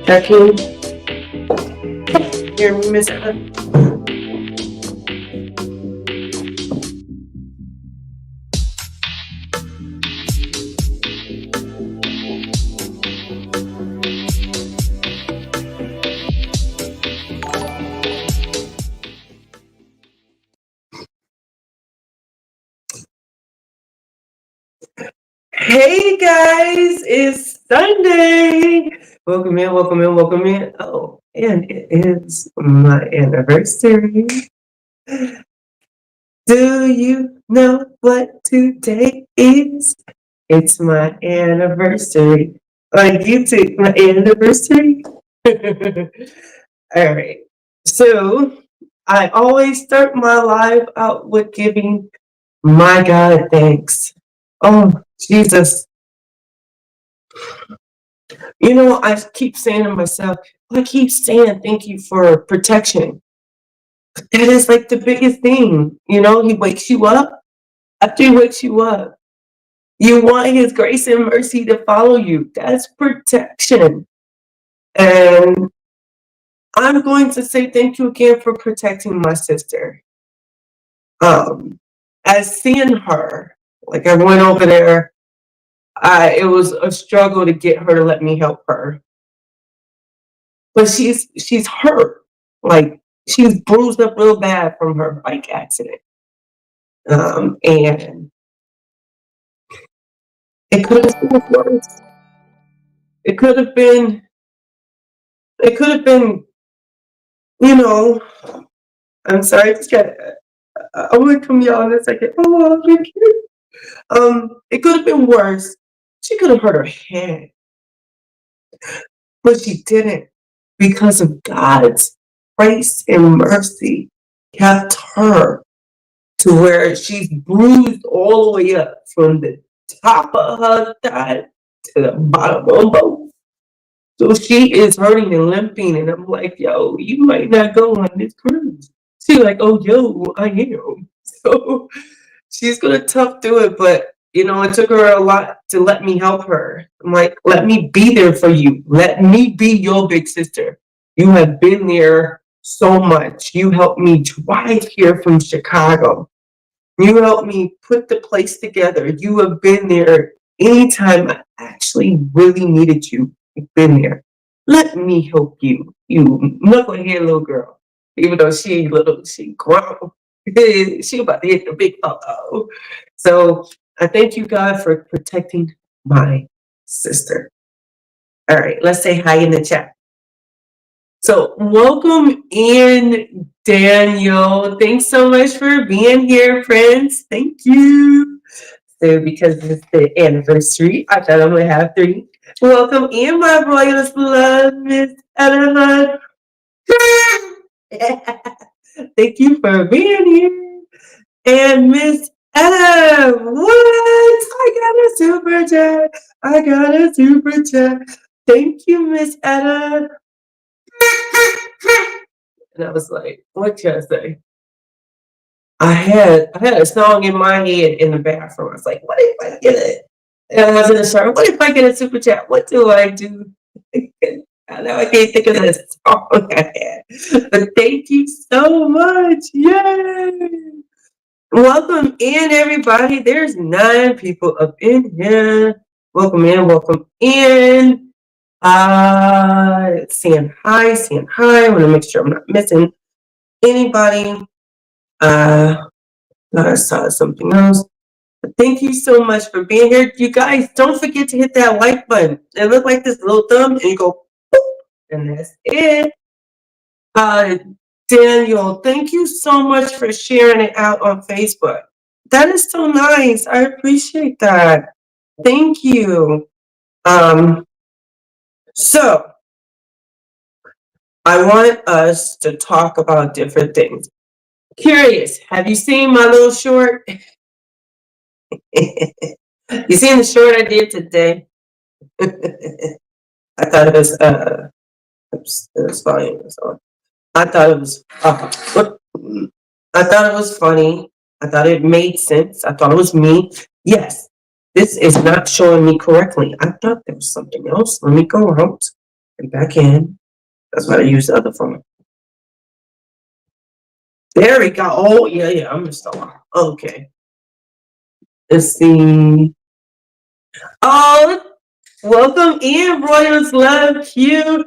Checking. Hear me, Miss Anna? Hey guys, it's Sunday. Welcome in, welcome in, welcome in. Oh, and it is my anniversary. Do you know what today is? It's my anniversary. On YouTube, my anniversary. All right. So I always start my live out with giving my God thanks. Oh, Jesus. You know, I keep saying to myself, I keep saying thank you for protection. That is like the biggest thing. You know, he wakes you up. After he wakes you up, you want his grace and mercy to follow you. That's protection. And I'm going to say thank you again for protecting my sister. As seeing her, like I went over there, it was a struggle to get her to let me help her. But she's hurt. Like she's bruised up real bad from her bike accident. And it could have been worse. It could have been, you know, I'm sorry, I'm gonna come y'all in a second. Oh, thank you. It could have been worse. She could have hurt her head, but she didn't because of God's grace and mercy kept her to where she's bruised all the way up from the top of her thigh to the bottom of both. So she is hurting and limping, and I'm like, yo, you might not go on this cruise. She's like, oh, yo, I am. So she's gonna tough through it, but you know, it took her a lot to let me help her. I'm like, let me be there for you. Let me be your big sister. You have been there so much. You helped me drive here from Chicago. You helped me put the place together. You have been there anytime I actually really needed you. You've been there. Let me help you, you knucklehead little girl. Even though she ain't little, she grown. She about to hit the big uh-oh. So I thank you, God, for protecting my sister. All right, let's say hi in the chat. So welcome in, Daniel. Thanks so much for being here, friends. Thank you. So because it's the anniversary, I thought I'm going to have 3. Welcome in, my royalist love, Miss Ella. Thank you for being here. And Miss Ella, what? I got a super chat. I got a super chat. Thank you, Miss Ella. And I was like, what can I say? I had a song in my head in the bathroom. I was like, what if I get it? And I was in the shower. What if I get a super chat? What do I do? I know I can't think of the song I had. But thank you so much. Yay! Welcome in, everybody. There's 9 people up in here. Welcome in, welcome in. Saying hi, saying hi. I want to make sure I'm not missing anybody. I saw something else. But thank you so much for being here. You guys, don't forget to hit that like button. It looks like this little thumb, and you go, boop, and that's it. Daniel, thank you so much for sharing it out on Facebook. That is so nice. I appreciate that. Thank you. So I want us to talk about different things. Curious, have you seen my little short? You seen the short I did today? I thought it was funny. I thought it was funny. I thought it made sense. I thought it was me. Yes, this is not showing me correctly. I thought there was something else. Let me go out and back in. That's why I use the other phone. There we go. Oh, yeah, I'm installed. Okay. Let's see. Oh, welcome in, Royals Love Q.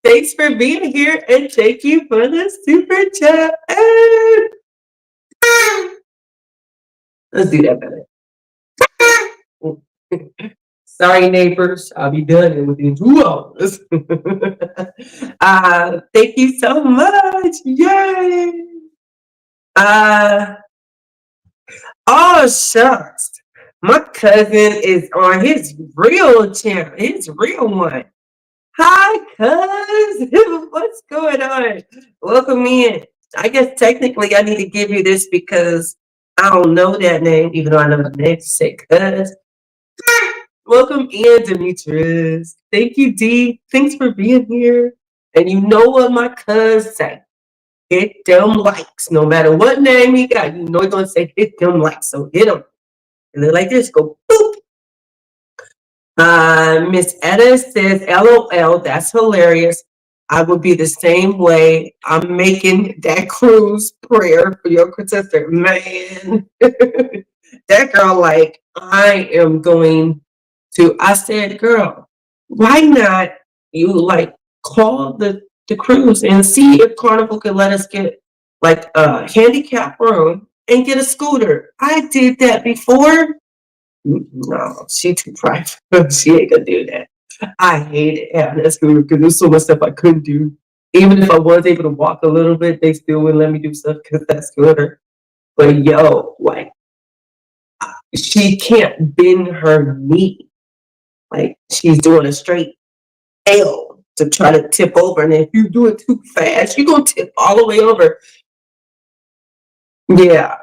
Thanks for being here, and thank you for the super chat. Let's do that better. Sorry, neighbors. I'll be done within 2 hours. Thank you so much. Yay. Oh, shucks. My cousin is on his real channel, his real one. Hi, cuz. What's going on? Welcome in. I guess technically I need to give you this because I don't know that name, even though I know the name to say cuz. Welcome in, Demetrius. Thank you, D. Thanks for being here. And you know what my cuz say. Hit them likes. No matter what name he got, you know he's going to say hit them likes. So hit them. And then like this, go boop. Miss Etta says, LOL, that's hilarious. I would be the same way. I'm making that cruise prayer for your sister. Man, that girl, like, I am going to, I said, girl, why not you like call the cruise and see if Carnival could let us get like a handicap room and get a scooter. I did that before. No, she too private. She ain't gonna do that. I hated having that scooter because there's so much stuff I couldn't do. Even if I was able to walk a little bit, they still wouldn't let me do stuff because that scooter. But yo, like, she can't bend her knee. Like, she's doing a straight L to try to tip over. And if you do it too fast, you're gonna tip all the way over. Yeah,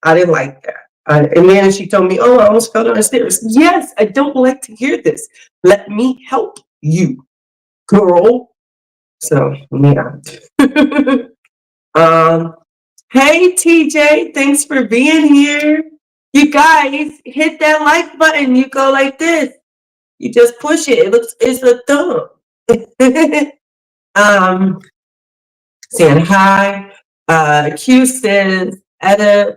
I didn't like that. And then she told me, oh, I almost fell down the stairs. Yes, I don't like to hear this. Let me help you, girl. So, yeah. Hey, TJ, thanks for being here. You guys, hit that like button. You go like this. You just push it. It's a thumb. Saying hi. Q says, Etta,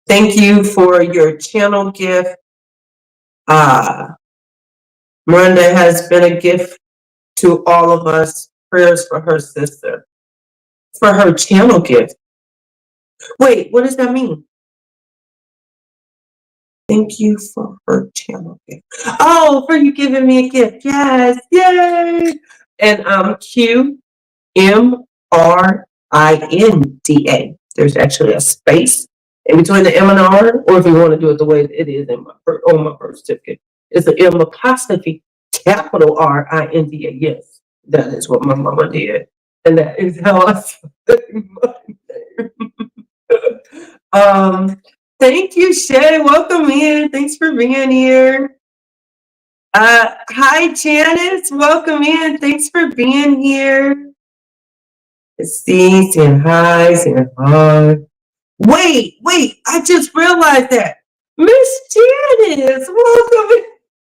thank you for your channel gift. Miranda has been a gift to all of us. Prayers for her sister. For her channel gift. Wait, what does that mean? Thank you for her channel gift. Oh, for you giving me a gift. Yes, yay! And QMRINDA. There's actually a space in between the M and R, or if you want to do it the way it is on my birth certificate, it's an M apostrophe capital RINDA. Yes, that is what my mama did, and that is how I say my name. Thank you, Shay. Welcome in. Thanks for being here. Hi, Janice. Welcome in. Thanks for being here. Let's see. Saying hi. Saying hi. Wait. I just realized that. Miss Janice, welcome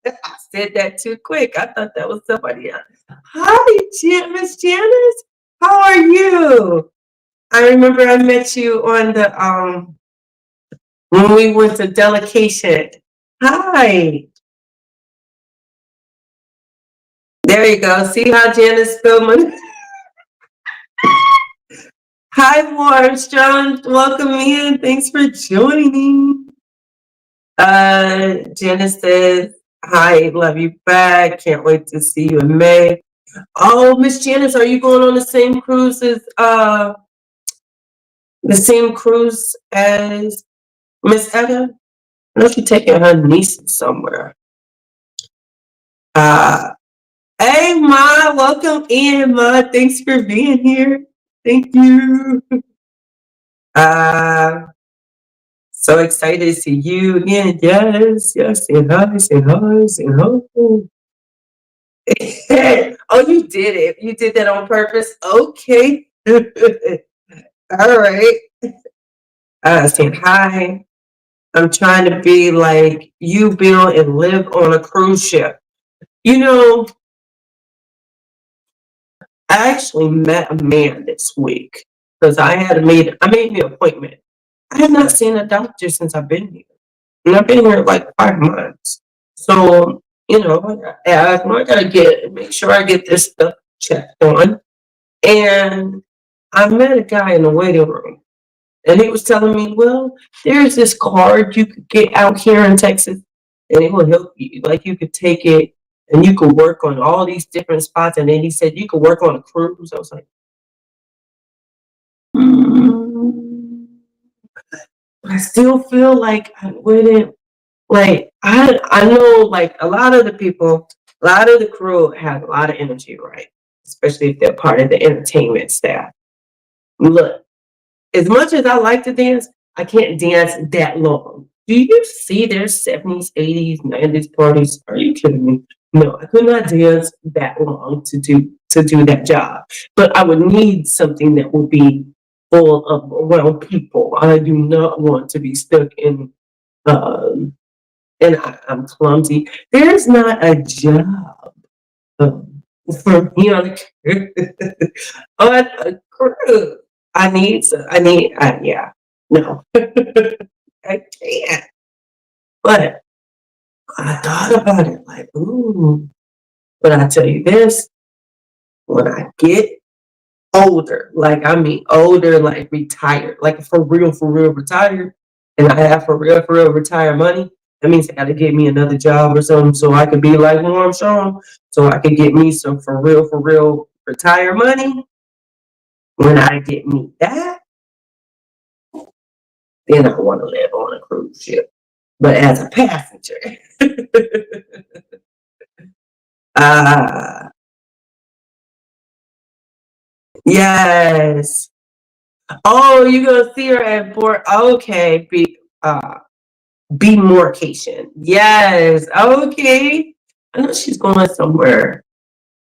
in. I said that too quick. I thought that was somebody else. Hi, Miss Janice. How are you? I remember I met you on the when we went to delegation. Hi. There you go. See how Janice filming? Hi, Armstrong. Welcome in. Thanks for joining. Janice says, hi, love you back. Can't wait to see you in May. Oh, Miss Janice, are you going on the same cruise as Miss Etta? I know she's taking her niece somewhere. Hey, Ma, welcome in, Ma. Thanks for being here. Thank you. So excited to see you again. Yes. Say hi. Oh, you did it. You did that on purpose. Okay. All right. Saying hi. I'm trying to be like you, Bill, and live on a cruise ship. You know, I actually met a man this week because I made the appointment. I have not seen a doctor since I've been here. And I've been here like 5 months. So, I gotta make sure I get this stuff checked on. And I met a guy in the waiting room. And he was telling me, well, there's this card you could get out here in Texas, and it will help you. Like you could take it and you could work on all these different spots. And then he said you could work on a cruise. I was like, mm. I still feel like I wouldn't like I know like a lot of the crew have a lot of energy, right? Especially if they're part of the entertainment staff. Look, as much as I like to dance, I can't dance that long. Do you see their 70s, 80s, 90s parties? Are you kidding me? No, I could not dance that long to do that job. But I would need something that would be full of around people. I do not want to be stuck in and I'm clumsy. There's not a job for me on on a cruise. Yeah, no, I can't. But I thought about it like, ooh. But I tell you this, when I get older, like I mean older, like retired, like for real retired, and I have for real retired money, that means I gotta get me another job or something so I could be like Norm Strong, so I could get me some for real retired money. When I get me that, then I want to live on a cruise ship. But as a passenger, uh, yes. Oh, you gonna see her at board? Okay, be morcation. Yes. Okay. I know she's going somewhere.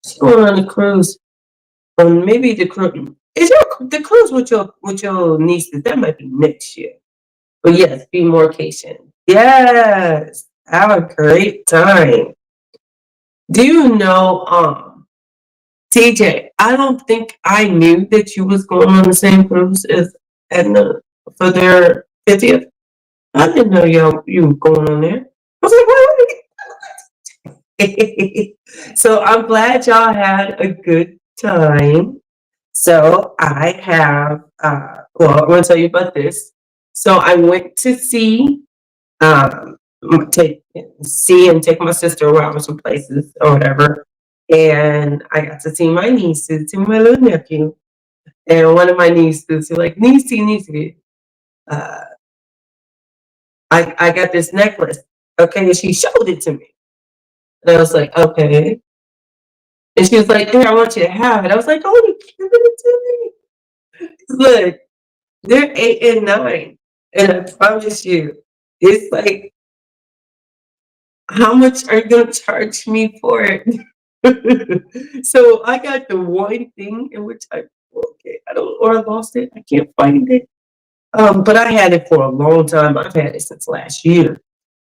She's going on a cruise. Maybe the cruise. Is the cruise with your nieces? That might be next year. But yes, be morcation. Yes. Have a great time. Do you know, TJ? I don't think I knew that you was going on the same cruise as Edna for their 50th. I didn't know you were going on there. I was like, wait. So I'm glad y'all had a good time. So I have, well, I want to tell you about this. So I went to um, take my sister around some places or whatever. And I got to see my nieces and my little nephew. And one of my nieces was like, niecey, uh, I got this necklace. Okay. And she showed it to me. And I was like, okay. And she was like, here, I want you to have it. I was like, oh, you giving it to me. Look, they're 8 and 9. And I promise you, it's like, how much are you going to charge me for it? So I got the one thing in which I don't, or I lost it. I can't find it. But I had it for a long time. I've had it since last year.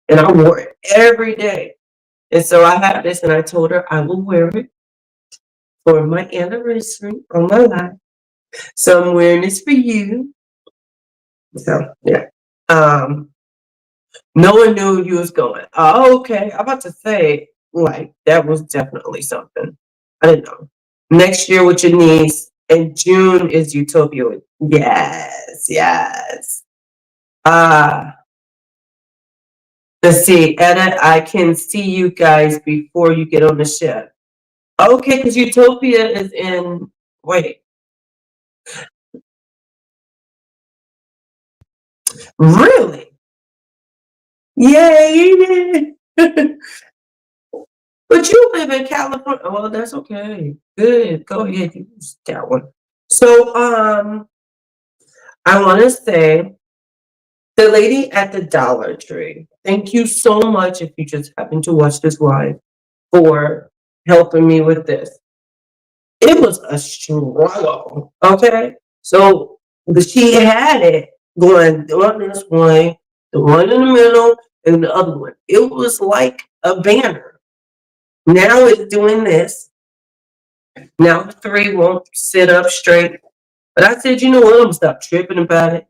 And I wore it every day. And so I have this, and I told her I will wear it for my anniversary on my life. So I'm wearing this for you. So yeah. Um, no one knew you was going. Oh, okay. I'm about to say, like, that was definitely something. I didn't know. Next year with your niece, and June is Utopia. Yes, yes. Uh, let's see, Edit, I can see you guys before you get on the ship. Okay, because Utopia is in, wait, really? Yay! But you live in California. Well, that's okay. Good. Go ahead, use that one. So, I want to say the lady at the Dollar Tree. Thank you so much if you just happen to watch this live for helping me with this. It was a struggle. Okay, so she had it going on this way, the one in the middle, and the other one. It was like a banner. Now it's doing this. Now the 3 won't sit up straight. But I said, you know what? I'm gonna stop tripping about it.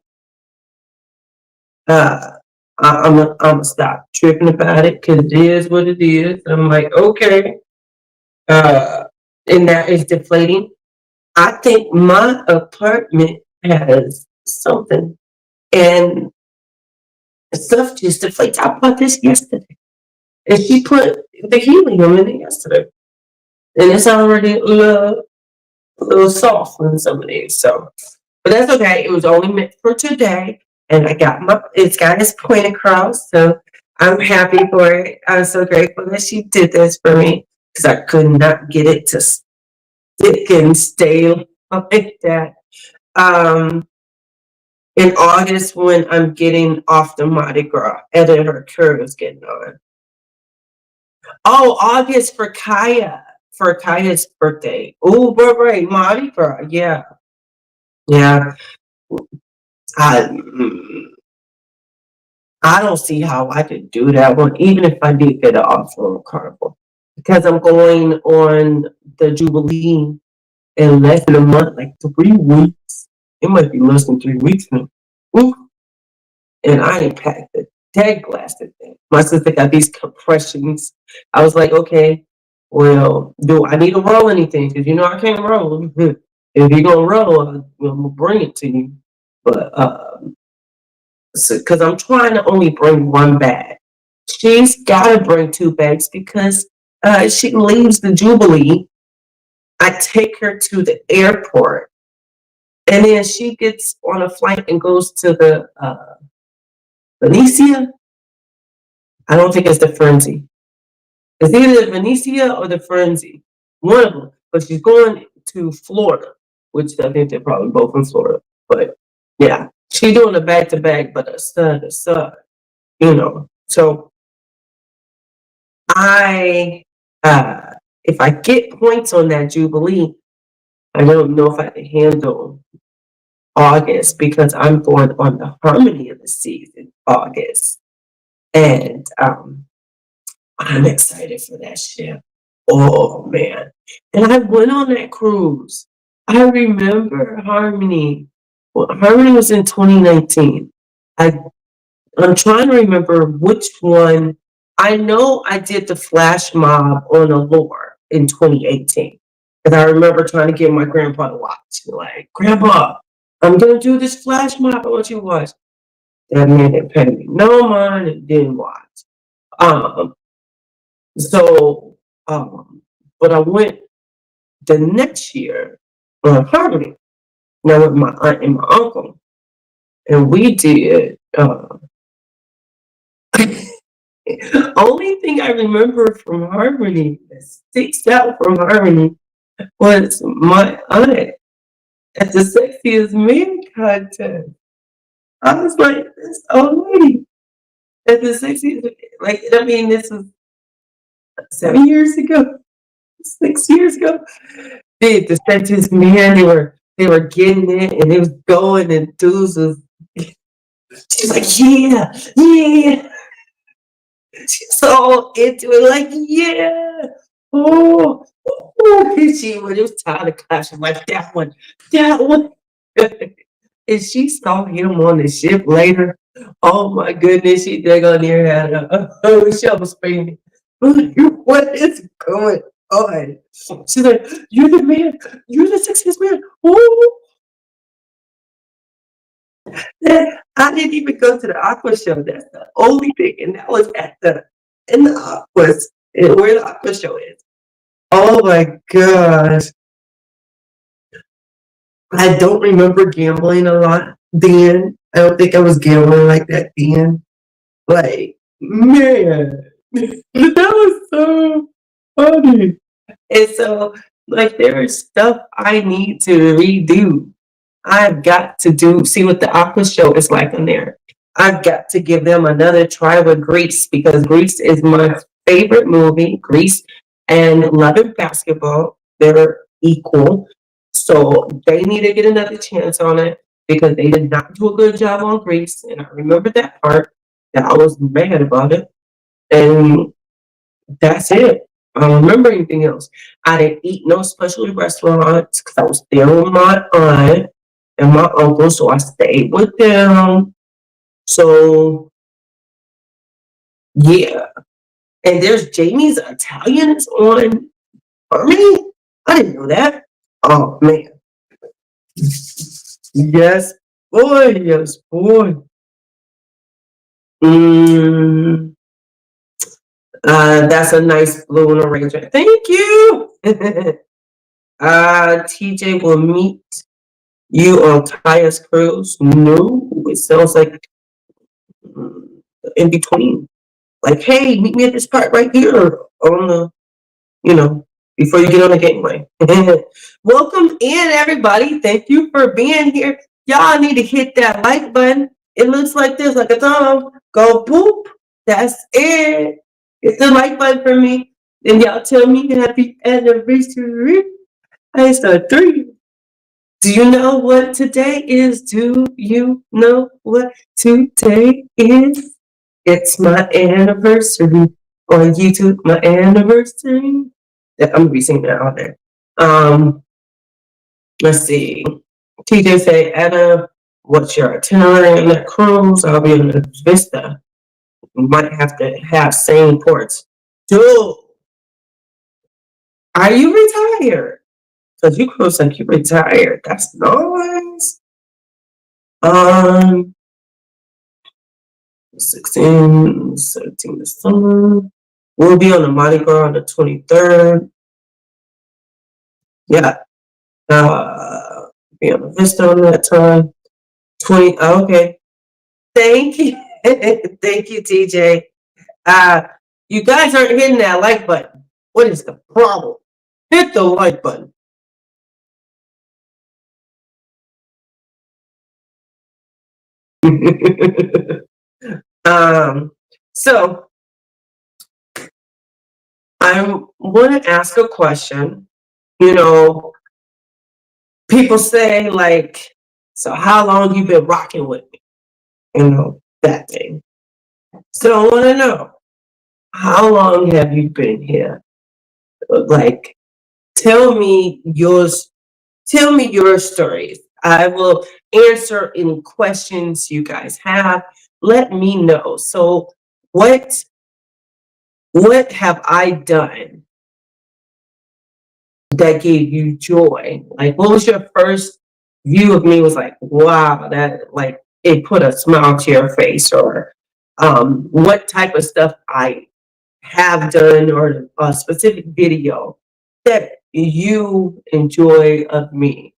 Uh, I'm gonna stop tripping about it because it is what it is. I'm like, okay. Uh, and that is deflating. I think my apartment has something, and stuff just deflates. I bought this yesterday, and she put the helium in it yesterday, and it's already a little soft on some of these. So, but that's okay. It was only meant for today, and it's got its point across. So I'm happy for it. I'm so grateful that she did this for me because I could not get it to stick and stay like that. Um, in August, when I'm getting off the Mardi Gras, and then her curve is getting on. Oh, August for Kaya's birthday. Oh, right, Mardi Gras. Yeah, yeah. I, I don't see how I could do that one, even if I did get off on Carnival, because I'm going on the Jubilee in less than a month, like 3 weeks. It might be less than 3 weeks now. Ooh. And I ain't packed the dead blasted thing. My sister got these compressions. I was like, okay, well, do I need to roll anything? Because you know I can't roll. If you're gonna roll, I'm gonna bring it to you. But because I'm trying to only bring one bag. She's got to bring 2 bags because she leaves the Jubilee. I take her to the airport, and then she gets on a flight and goes to the Venetia. I don't think it's the Frenzy. It's either the Venetia or the Frenzy. One of them. But she's going to Florida, which I think they're probably both in Florida. But yeah, she's doing a back to back, but a son to son, you know. So I, if I get points on that Jubilee, I don't know if I can handle August because I'm going on the Harmony of the Season, August. And I'm excited for that ship. Oh man. And I went on that cruise. I remember Harmony. Well, Harmony was in 2019. I'm trying to remember which one. I know I did the flash mob on Allure in 2018. Because I remember trying to get my grandpa to watch. Like, Grandpa, I'm gonna do this flash mob. I want you to watch. That man didn't pay me no mind and didn't watch. Um, so but I went the next year on Harmony. Now with my aunt and my uncle. And we did only thing I remember from Harmony that sticks out from Harmony was my aunt at the Sexiest Man contest. I was like, this old lady at the Sexiest, like, I mean, this was 7 years ago, 6 years ago. The Sexiest Man, they were getting it and it was going and dudes was, she's like, yeah, yeah. She's all into it, like, yeah. Oh, oh. And she, when it was time to clash, I'm like, that one, that one. And she saw him on the ship later. Oh my goodness, she dug on there had a shovel spinning. What is going on? She's like, you're the man, you're the sexiest man. Oh, I didn't even go to the aqua show. That's the only thing, and that was at the in the aquas where the aqua show is. Oh my gosh! I don't remember gambling a lot then. I don't think I was gambling like that then. Like, man, that was so funny. And so, like, there is stuff I need to redo. I've got to see what the Aqua show is like on there. I've got to give them another try with Grease because Grease is my favorite movie. Grease and Love and Basketball, they're equal. So they need to get another chance on it because they did not do a good job on Grease. And I remember that part that I was mad about it. And that's it. I don't remember anything else. I didn't eat no specialty restaurants because I was there with my aunt and my uncle, so I stayed with them. So yeah, and there's Jamie's Italians on Harmony. I didn't know that. Oh man, yes, boy, yes, boy. Mm, that's a nice balloon arrangement. Thank you. TJ will meet you on Kaya's cruise. No, it sounds like mm, in between. Like, hey, meet me at this part right here on the, you know, before you get on the gateway. Welcome in, everybody. Thank you for being here. Y'all need to hit that like button. It looks like this, like a thumb. Go boop. That's it. Hit the like button for me. And y'all tell me happy anniversary. I saw 3. Do you know what today is? Do you know what today is? It's my anniversary on YouTube. My anniversary. Yeah, I'm gonna be singing that all day. Let's see. TJ say, Anna, what's your itinerary on that cruise? I'll be on the Vista. We might have to have same ports. Dude, are you retired? Because you cruise like you retired. That's nice. 16, 17 this summer. We'll be on the Mardi Gras on the 23rd. Yeah. Be on the Vista on that time. 20. Okay. Thank you. Thank you, TJ. You guys aren't hitting that like button. What is the problem? Hit the like button. So I want to ask a question. You know, people say like, so how long you been rocking with me? You know, that thing. So I want to know, how long have you been here? Like, tell me yours. Tell me your stories. I will answer any questions you guys have. Let me know. So, what have I done that gave you joy? Like, what was your first view of me? Was like, wow, that like it put a smile to your face, or what type of stuff I have done, or a specific video that you enjoy of me.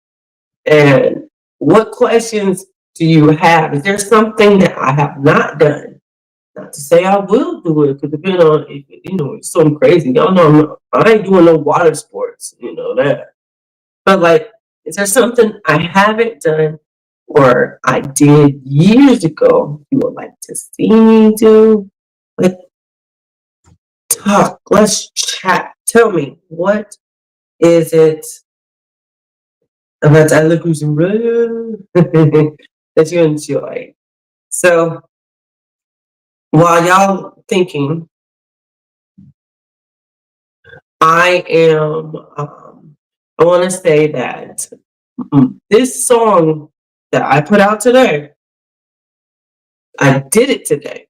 And what questions do you have? Is there something that I have not done? Not to say I will do it, because depending on, you know, it's something crazy. Y'all know I ain't doing no water sports, you know that. But like, is there something I haven't done or I did years ago you would like to see me do? Let's talk. Let's chat. Tell me, what is it about I look who's around that you enjoy? So while y'all thinking, I am, I want to say that this song that I put out today, I did it today.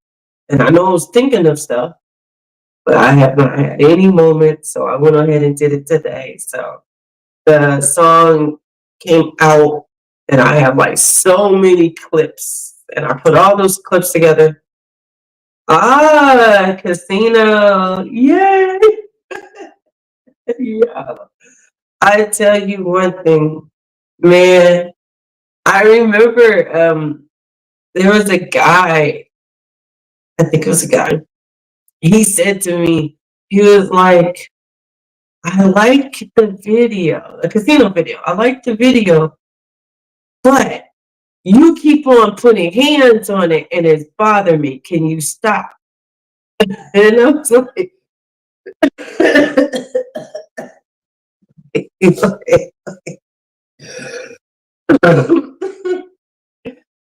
And I know I was thinking of stuff, but I have not had any moment. So I went ahead and did it today. So the song came out and I have like so many clips. And I put all those clips together. Casino. Yay. Yeah. I tell you one thing, man. I remember there was a guy, I think it was a guy, he said to me, he was like, I like the video, the casino video. I like the video, but you keep on putting hands on it and it's bothering me. Can you stop? And I was like,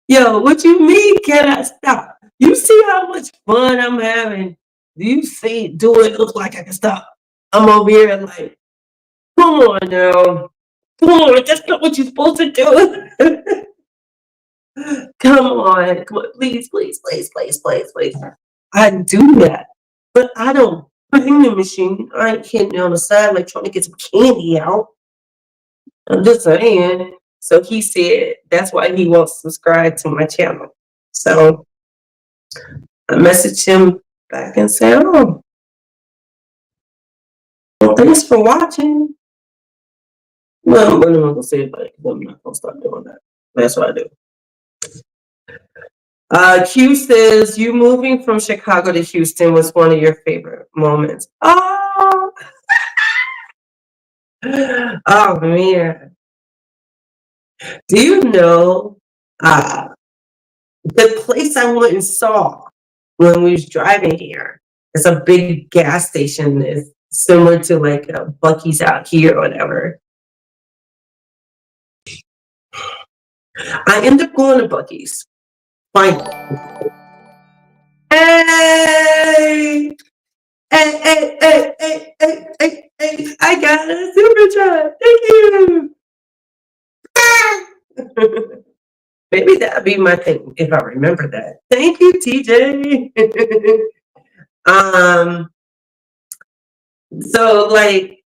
yo, what you mean can I stop? You see how much fun I'm having? Do you see, do it look like I can stop? I'm over here like, come on now. Come on, that's not what you're supposed to do. Come on, please, please, please, please, please, please. I do that, but I don't bring the machine. I ain't hitting on the side like trying to get some candy out. I'm just saying. So he said that's why he won't subscribe to my channel. So I messaged him back and said, oh, well, thanks for watching. Well, I'm not going to say it, but I'm not going to stop doing that. That's what I do. Q says, you moving from Chicago to Houston was one of your favorite moments. Oh, oh man. Do you know the place I went and saw when we was driving here? It's a big gas station. It's similar to like Buc-ee's out here or whatever. I ended up going to Buc-ee's. Fine. Hey! Hey, I got a super chat. Thank you. Maybe that'd be my thing if I remember that. Thank you, TJ. So like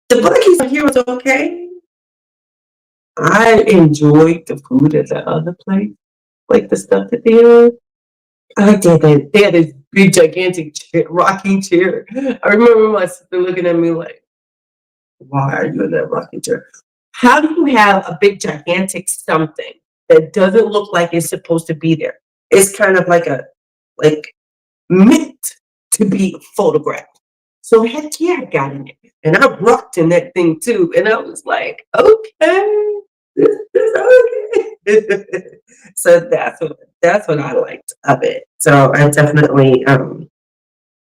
the Buc-ee's here was okay. I enjoyed the food at the other place, like the stuff that they had. I like that they had this big gigantic chair, rocking chair. I remember my sister looking at me like, why are you in that rocking chair? How do you have a big gigantic something that doesn't look like it's supposed to be there? It's kind of like meant to be photographed. So heck yeah, I got in it. And I rocked in that thing too. And I was like, okay, this is okay. So that's what I liked of it. So I definitely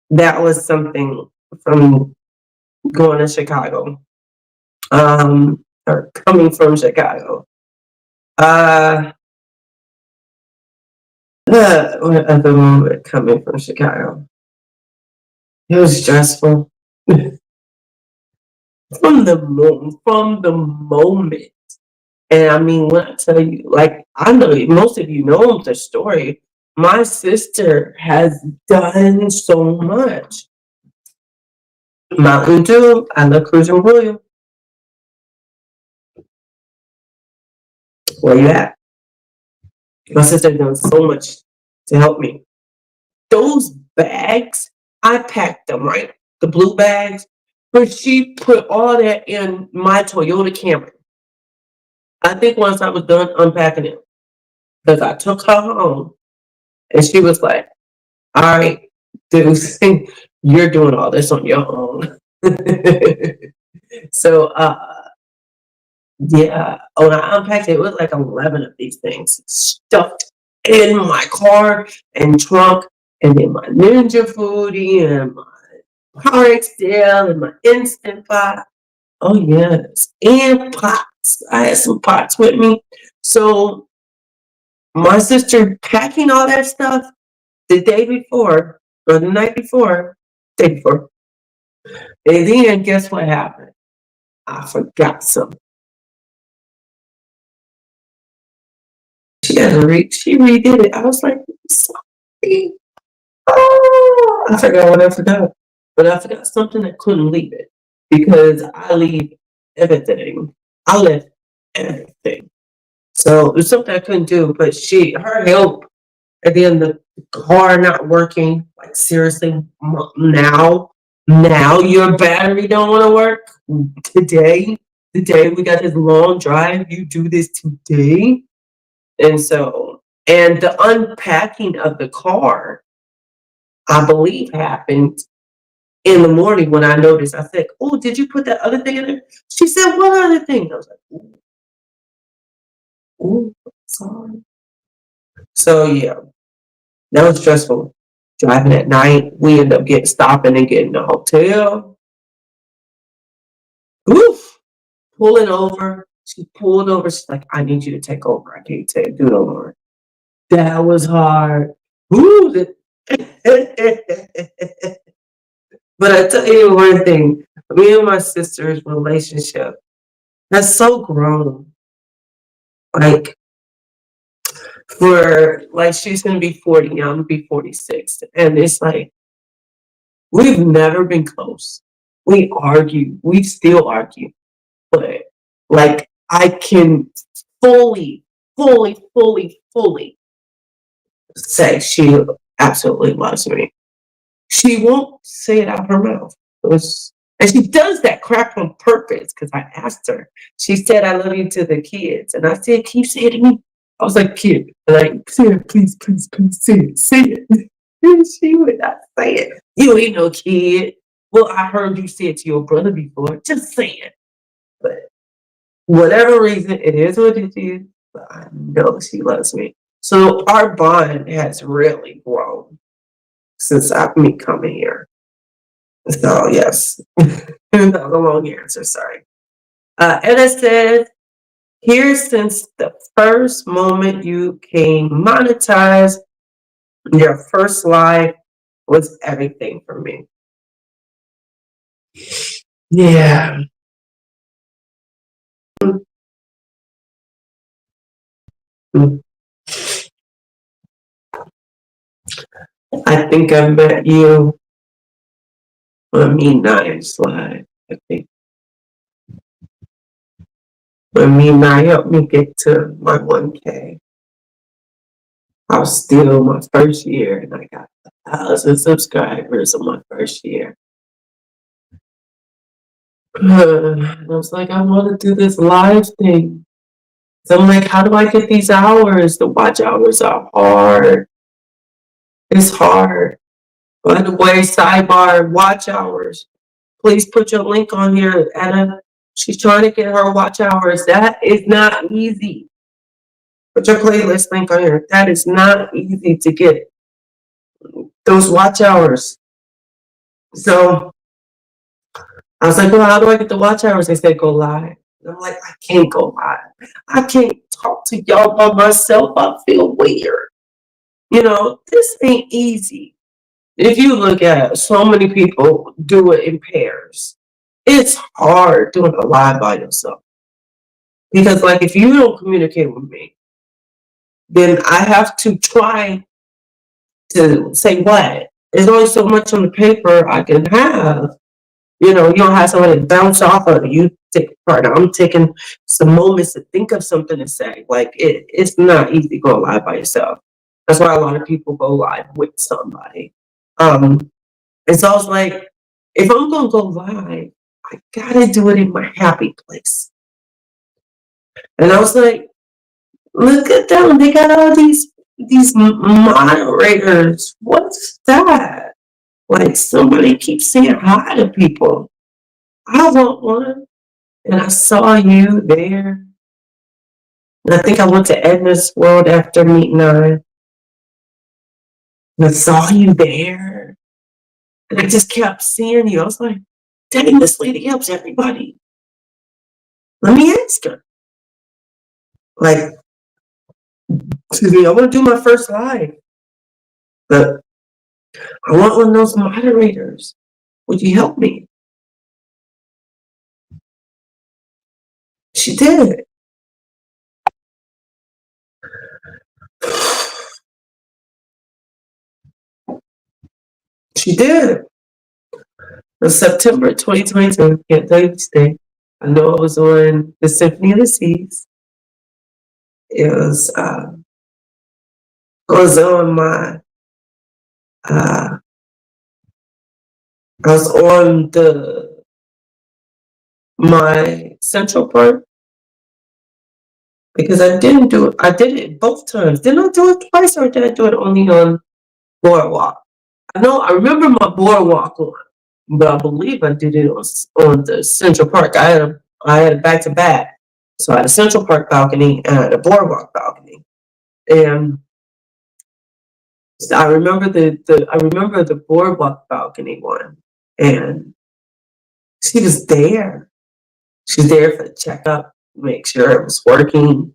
that was something from going to Chicago. Or coming from Chicago. What other moment coming from Chicago? It was stressful. From the moment. And I mean, when I tell you, like, I know most of you know the story. My sister has done so much. Mountain Dew, I love cruising William. Where you at? My sister done so much to help me. Those bags, I packed them, right? The blue bags, but she put all that in my Toyota Camry. I think once I was done unpacking it, because I took her home and she was like, all right, dude, you're doing all this on your own. So, yeah, when I unpacked it, it was like 11 of these things stuffed in my car and trunk, and then my Ninja Foodie and my Parexdale and my Instant Pot. Oh, yes, and pots. I had some pots with me. So my sister packing all that stuff the day before or the night before, day before. And then guess what happened? I forgot something. She redid it. I was like, sorry. Oh, I forgot what I forgot. But I forgot something that couldn't leave it because I leave everything. I left everything. So it was something I couldn't do, but her help, and then the car not working, like seriously, now your battery don't want to work today. Today we got this long drive. You do this today, and the unpacking of the car, I believe, happened in the morning when I noticed. I said, "Oh, did you put that other thing in there?" She said, "What other thing?" I was like, "Oh, sorry." So yeah, that was stressful. Driving at night, we ended up stopping and getting a hotel. Oof, pulling over. She pulled over. She's like, "I need you to take over. I can't do no more." That was hard. Ooh, but I tell you one thing, Me and my sister's relationship has so grown. Like, she's gonna be 40 now, I'm gonna be 46. And it's like, we've never been close. We argue, we still argue, but like, I can fully, fully say she absolutely loves me. She won't say it out of her mouth. And she does that crap on purpose because I asked her. She said, I love you to the kids. And I said, can you say it to me? I was like, kid, like, say it, please, say it. And she would not say it. You ain't no kid. Well, I heard you say it to your brother before. Just say it. But whatever reason, it is what it is. But I know she loves me. So our bond has really grown since me coming here. So yes, that was a long answer. Sorry. Edda said, here since the first moment you came monetized, your first live was everything for me. Yeah. I think I met you on Me Nice Live. I think when Me Nine helped me get to my 1K. I was still my first year and I got 1,000 subscribers in my first year. I was like, I want to do this live thing. So I'm like, how do I get these hours? The watch hours are hard. It's hard. By the way, sidebar, watch hours. Please put your link on here, Anna. She's trying to get her watch hours. That is not easy. Put your playlist link on here. That is not easy to get those watch hours. So I was like, well, how do I get the watch hours? They said, go live. And I'm like, I can't go live. I can't talk to y'all by myself. I feel weird. You know, this ain't easy. If you look at it, so many people do it in pairs. It's hard doing a live by yourself. Because, like, if you don't communicate with me, then I have to try to say what? There's only so much on the paper I can have. You know, you don't have somebody to bounce off of. You take part. I'm taking some moments to think of something to say. Like, it's not easy to go live by yourself. That's why a lot of people go live with somebody. And so I was like, if I'm gonna go live, I gotta do it in my happy place. And I was like, look at them. They got all these moderators. What's that? Like, somebody keeps saying hi to people. I want one. And I saw you there. And I think I went to Edna's World after meeting her. And I saw you there. And I just kept seeing you. I was like, dang, this lady helps everybody. Let me ask her. Like, excuse me, I want to do my first live. But I want one of those moderators. Would you help me? She did. She did. In September 2022, can't tell you this day. I know I was on the Symphony of the Seas. It was on my I was on my Central Park because I didn't do it. I did it both times. Didn't I do it twice or did I do it only on Boardwalk? I remember my Boardwalk one, but I believe I did it on the Central Park. I had a back to back. So I had a Central Park balcony and I had a Boardwalk balcony. And I remember the Boardwalk balcony one, and she was there. She's there for the checkup, make sure it was working.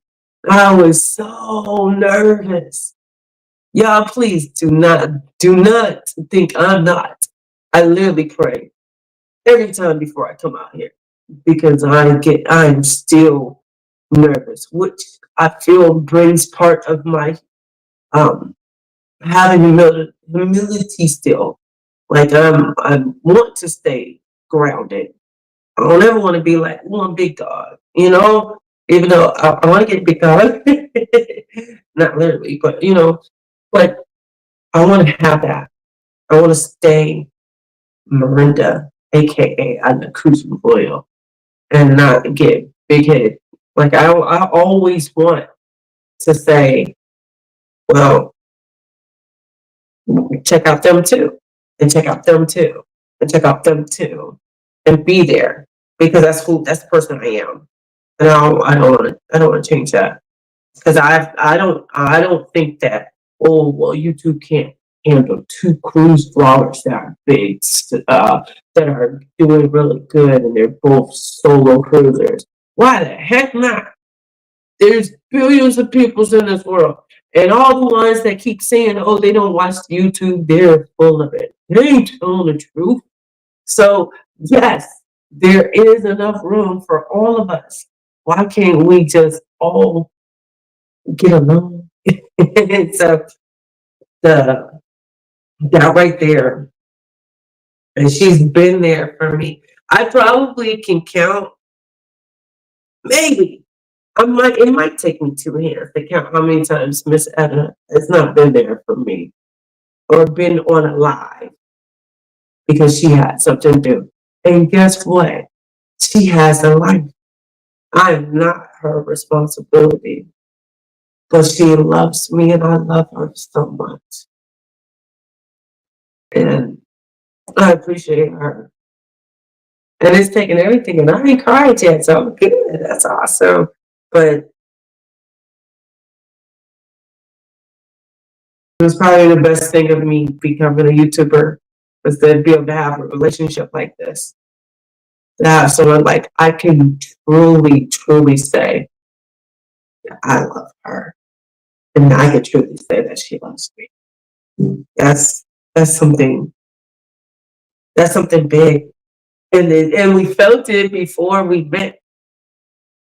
I was so nervous. Y'all, please do not think I'm not. I literally prayed. every time before I come out here because I'm still nervous, which I feel brings part of my um having humility still. Like I want to stay grounded. I don't ever want to be like one big dog, even though I want to get big dog, not literally, but but I want to have that. I want to stay Miranda, aka I'm the cruising oil, and not get big headed. Like I always want to say, well, check out them too, and check out them too, and check out them too, and be there because that's the person I am, and I don't want to change that because I don't think that YouTube can't handle two cruise vloggers that are big, that are doing really good, and they're both solo cruisers. Why the heck not? There's billions of people in this world. And all the ones that keep saying, oh, they don't watch YouTube, they're full of it. They ain't telling the truth. So, yes, there is enough room for all of us. Why can't we just all get along? So, the, that right there, and she's been there for me. I probably can count, maybe, it might take me 2 hands to count how many times Miss Etta has not been there for me or been on a live because she had something to do. And guess what? She has a life. I am not her responsibility, but she loves me and I love her so much. And I appreciate her. And it's taken everything, and I ain't cried yet, so I'm good. That's awesome. But it was probably the best thing of me becoming a YouTuber was to be able to have a relationship like this. To have someone like I can truly, truly say I love her, and I can truly say that she loves me. That's something. That's something big, and we felt it before we met,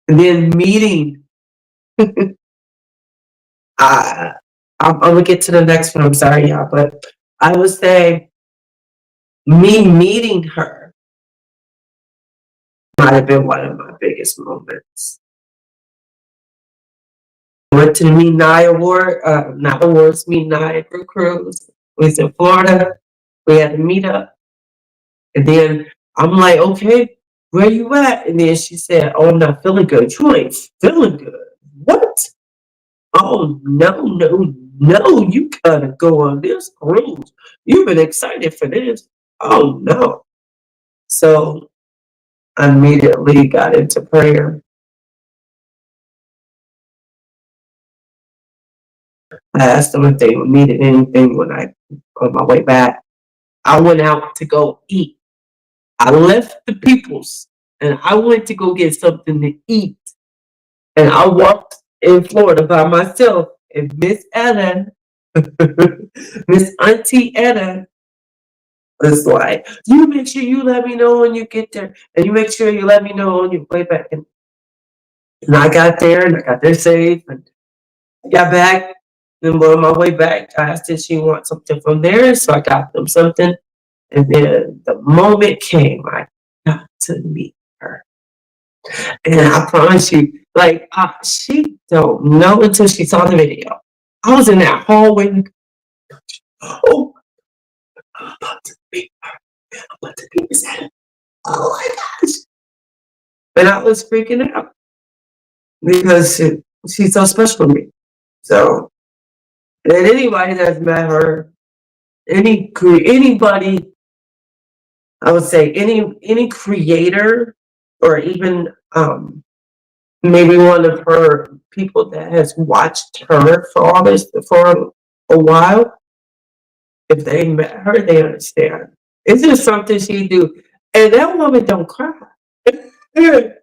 and then meeting. I, I'm gonna get to the next one. I'm sorry, y'all, but I would say me meeting her might have been one of my biggest moments. Went to the Meet Nye Award, not awards, Meet Nye cruise. We was in Florida. We had to meet up. And then I'm like, okay, where you at? And then she said, oh, I'm not feeling good. You ain't feeling good. What? Oh, no, no, no. You gotta go on this cruise. You've been excited for this. Oh, no. So I immediately got into prayer. I asked them if they needed anything on my way back. I went out to go eat. I left the peoples and I went to go get something to eat. And I walked in Florida by myself. And Miss Ellen, Miss Auntie Etta was like, you make sure you let me know when you get there. And you make sure you let me know on your way back. And I got there and I got there safe and I got back. And on my way back, I asked if she want something from there. So I got them something. And then the moment came, I got to meet her. And I promise you, like, she don't know until she saw the video. I was in that hallway. Oh, I'm about to meet her. I'm about to meet Miss Adam. Oh my gosh. And I was freaking out because she's so special to me. So, and anybody that's met her, anybody, I would say any creator or even maybe one of her people that has watched her for all this for a while, if they met her, they understand. It's just something she do. And that woman don't cry. She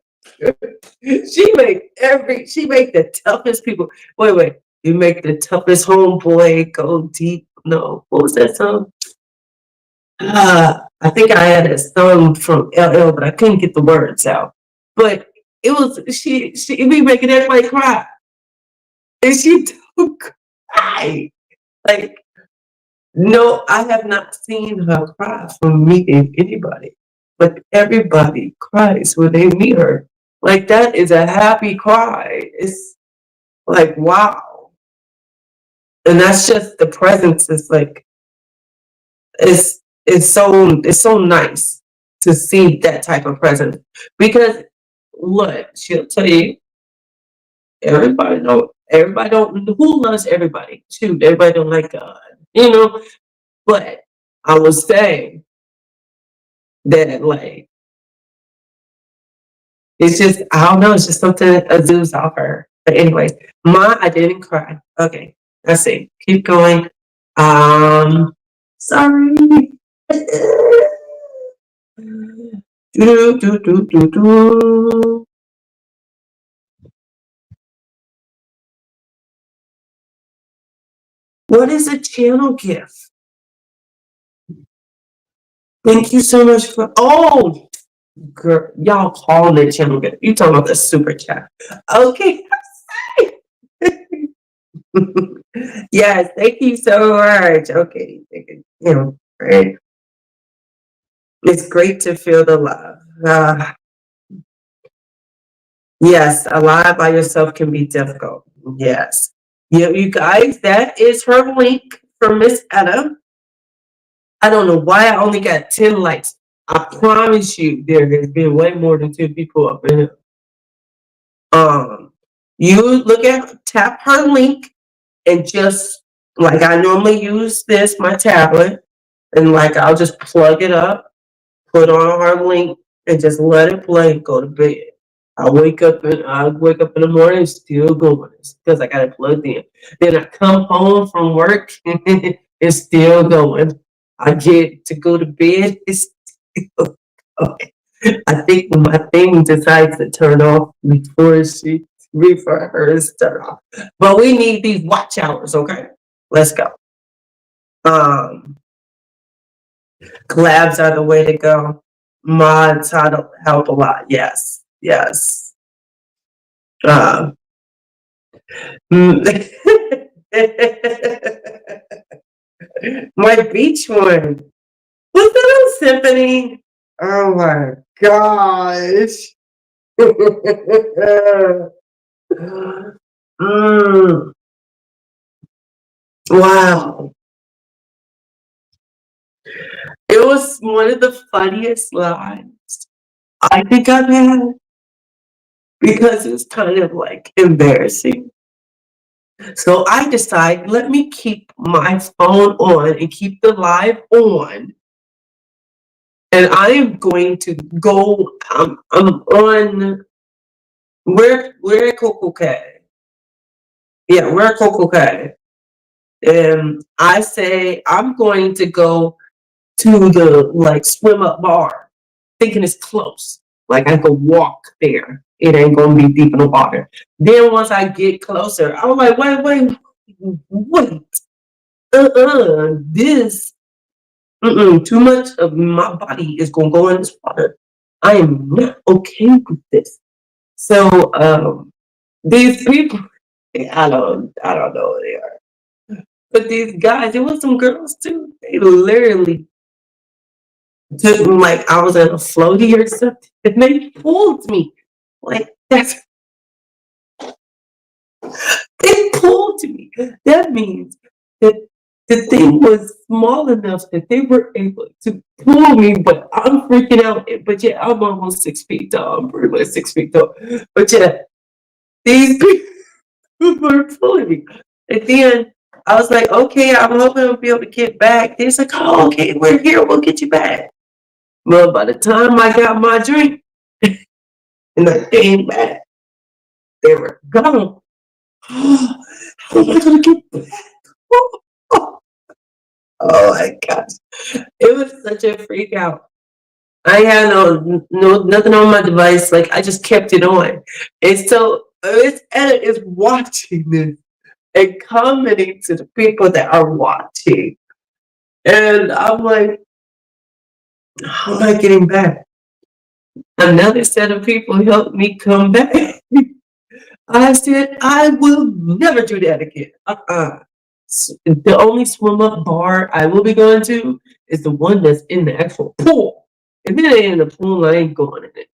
make the toughest people. Wait. You make the toughest homeboy go deep. No. What was that song? I think I had a song from LL, but I couldn't get the words out. But it was she be making everybody cry, and she don't cry. Like, no, I have not seen her cry from meeting anybody, but everybody cries when they meet her. Like, that is a happy cry. It's like, wow. And that's just the presence. It's like, it's so nice to see that type of presence. Because look, she'll tell you, everybody don't, who loves everybody? Shoot, everybody don't like God, you know? But I was saying that, like, it's just, I don't know, it's just something that oozes off her. But anyways, I didn't cry. Okay, let's see. Keep going. Sorry. Do, do, do, do, do. What is a channel gift? Thank you so much for, oh, girl, y'all calling it channel gift. You talking about the super chat. Okay. Yes, thank you so much. Okay, right. It's great to feel the love. Yes, alive by yourself can be difficult. Yes. You guys, that is her link for Miss Etta. I don't know why I only got 10 likes. I promise you there has been way more than 10 people up in here. You tap her link and just, like, I normally use my tablet, and like I'll just plug it up, put on her link, and just let it play and go to bed. I wake up in the morning, it's still going because I got it plugged in. Then I come home from work, it's still going. I get to go to bed, it's still going. I think my thing decides to turn off before hers turn off. But we need these watch hours, okay? Let's go. Collabs are the way to go. Mods help a lot. Yes, yes. My beach one. Was that a symphony? Oh my gosh. Mm, wow. It was one of the funniest lives I think I've had because it's kind of like embarrassing. So I decide, let me keep my phone on and keep the live on. And I am going to go, I'm on, we're at Coco Cay. Yeah, we're at Coco Cay. And I say, I'm going to go to the, like, swim up bar, thinking it's close. Like, I could walk there. It ain't going to be deep in the water. Then once I get closer, I'm like, wait. Too much of my body is going to go in this water. I am not okay with this. So, these people, I don't know who they are. But these guys, there was some girls too. They literally took me like I was in a floaty or something, and they pulled me. Like, they pulled me. That means that the thing was small enough that they were able to pull me, but I'm freaking out. But yeah, I'm almost 6 feet tall. I'm pretty much 6 feet tall. But yeah, these people were pulling me. And then I was like, okay, I'm hoping I'll be able to get back. They're like, oh, okay, we're here. We'll get you back. Well, by the time I got my drink and I came back, they were gone. How am I going to get back? Oh my gosh. It was such a freak out. I had nothing on my device. Like, I just kept it on. And so Edit is watching this and commenting to the people that are watching. And I'm like, How am I getting back? Another set of people helped me come back. I said, I will never do that again. The only swim up bar I will be going to is the one that's in the actual pool. If it ain't in the pool, I ain't going in it.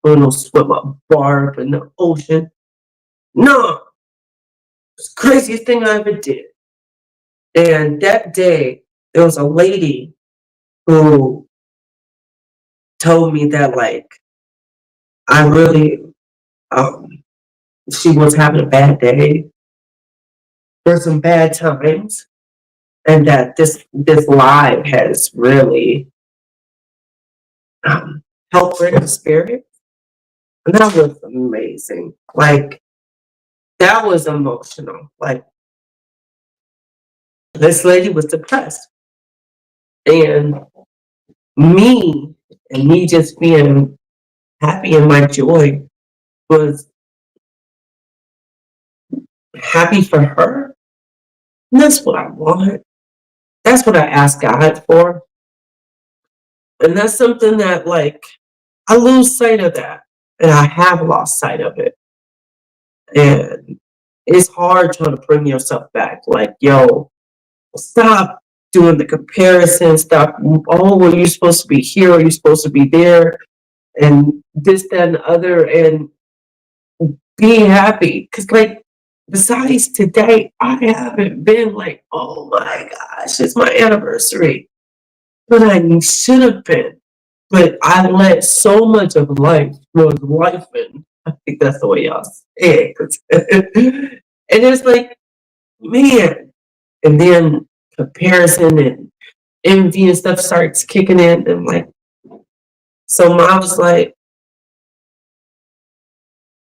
Or no swim up bar up in the ocean. No, it's the craziest thing I ever did. And that day, there was a lady who told me that, like, I really, she was having a bad day. There's some bad times, and that this live has really helped bring the spirit. And that was amazing. Like, that was emotional. Like, this lady was depressed, and me and me just being happy in my joy was happy for her. And that's what I want. That's what I ask God for. And that's something that, like, I lose sight of that. And I have lost sight of it. And it's hard trying to bring yourself back. Like, yo, stop doing the comparison. Stop. Oh, well, you're supposed to be here or you're supposed to be there. And this, that, and the other. And be happy. Because, like, besides today, I haven't been like, oh my gosh, it's my anniversary. But I should have been. But I let so much of life was life in. I think that's the way y'all say it. And it's like, man. And then comparison and envy and stuff starts kicking in. And like, so I was like,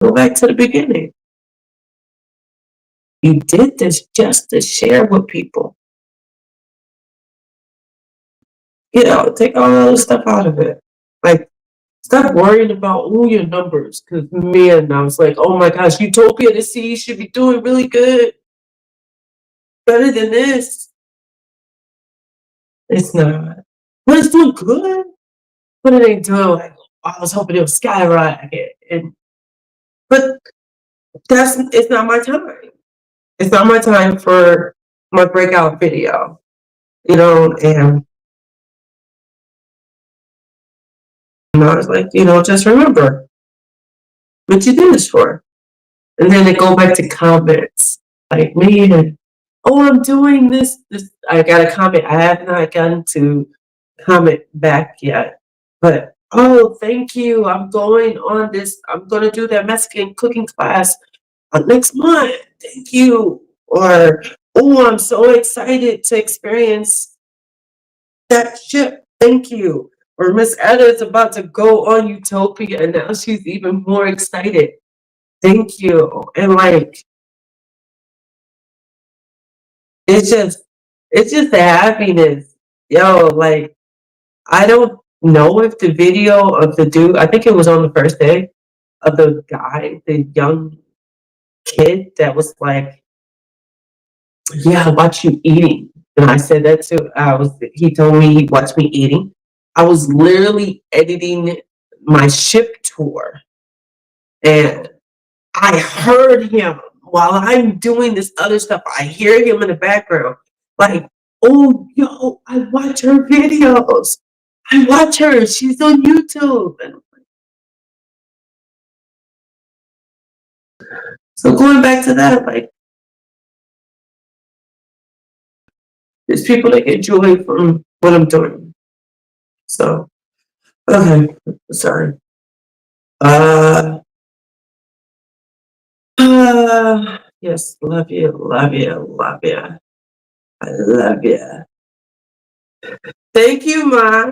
go back to the beginning. You did this just to share with people. You know, take all the other stuff out of it. Like, stop worrying about all your numbers. Because, man, I was like, oh my gosh, Utopia, the city should be doing really good. Better than this. It's not. But it's doing good. But it ain't doing like, I was hoping it would skyrocket. But it's not my time. It's not my time for my breakout video. You know, and I was like, just remember what you did this for. And then they go back to comments. Like, man, oh, I'm doing this. I got a comment. I have not gotten to comment back yet. But, oh, thank you. I'm going to do that Mexican cooking class next month. Thank you. Or, oh, I'm so excited to experience that ship. Thank you. Or Miss Etta is about to go on Utopia and now she's even more excited. Thank you. And like, it's just the happiness. Yo, like, I don't know if the video of the dude, I think it was on the first day, of the guy, the young kid that was like, yeah, I watch you eating. And I said that too. He told me he watched me eating. I was literally editing my ship tour and I heard him while I'm doing this other stuff. I hear him in the background, like, oh, yo, I watch her videos. I watch her. She's on YouTube. And so going back to that, like, there's people that get joy from what I'm doing. So, okay, sorry. Yes, love you, love you, love you. I love you. Thank you, Ma.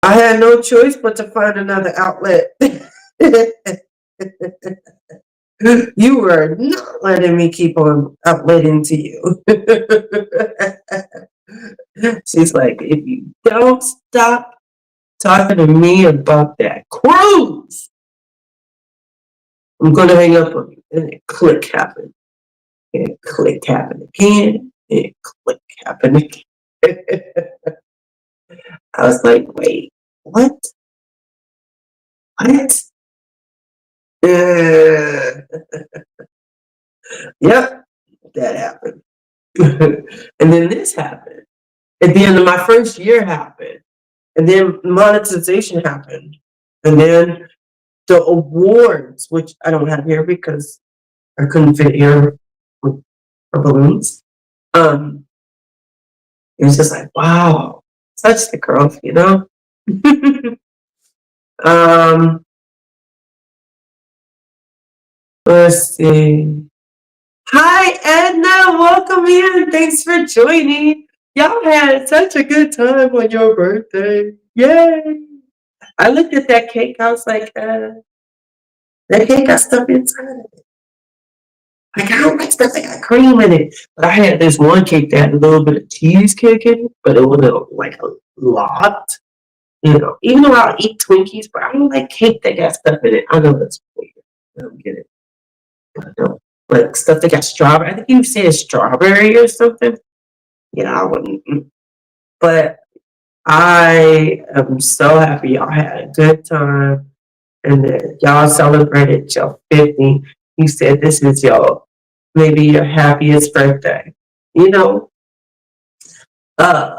I had no choice but to find another outlet. You were not letting me keep on outletting to you. She's like, if you don't stop talking to me about that cruise, I'm gonna hang up on you. And it click happened. And click happened again. And click happened again. I was like, wait, what? What? Uh, yep, that happened. And then this happened. At the end of my first year happened. And then monetization happened. And then the awards, which I don't have here because I couldn't fit here with balloons. It was just like, wow, such the growth, you know? um, let's see. Hi, Edna. Welcome in. Thanks for joining. Y'all had such a good time on your birthday. Yay. I looked at that cake. I was like, that cake got stuff inside of it. Like, I don't like stuff that got cream in it. But I had this one cake that had a little bit of cheesecake in it, but it wasn't like a lot. You know, even though I'll eat Twinkies, but I don't like cake that got stuff in it. I know that's weird. I don't get it. But I don't like stuff that got strawberry. I think you said strawberry or something. Yeah, I wouldn't. But I am so happy y'all had a good time and that y'all celebrated your 50. You said this is your maybe your happiest birthday. You know, uh,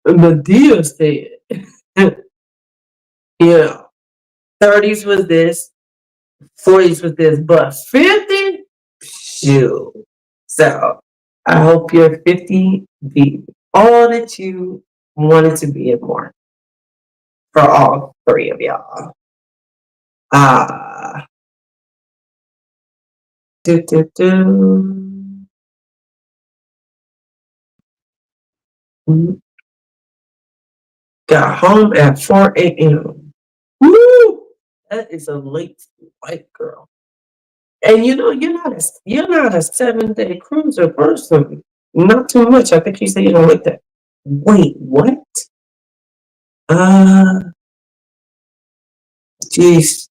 Medea said, you know, 30s was this, 40s was this, but 50? Shoot. So I hope your 50 be all that you wanted to be and more for all three of y'all. Ah, do, do, do. Got home at 4 a.m. Woo! That is a late flight, girl. And you know, you're not a 7-day cruiser person. Not too much. I think you said you don't like that. Wait, what? Uh, Jeez.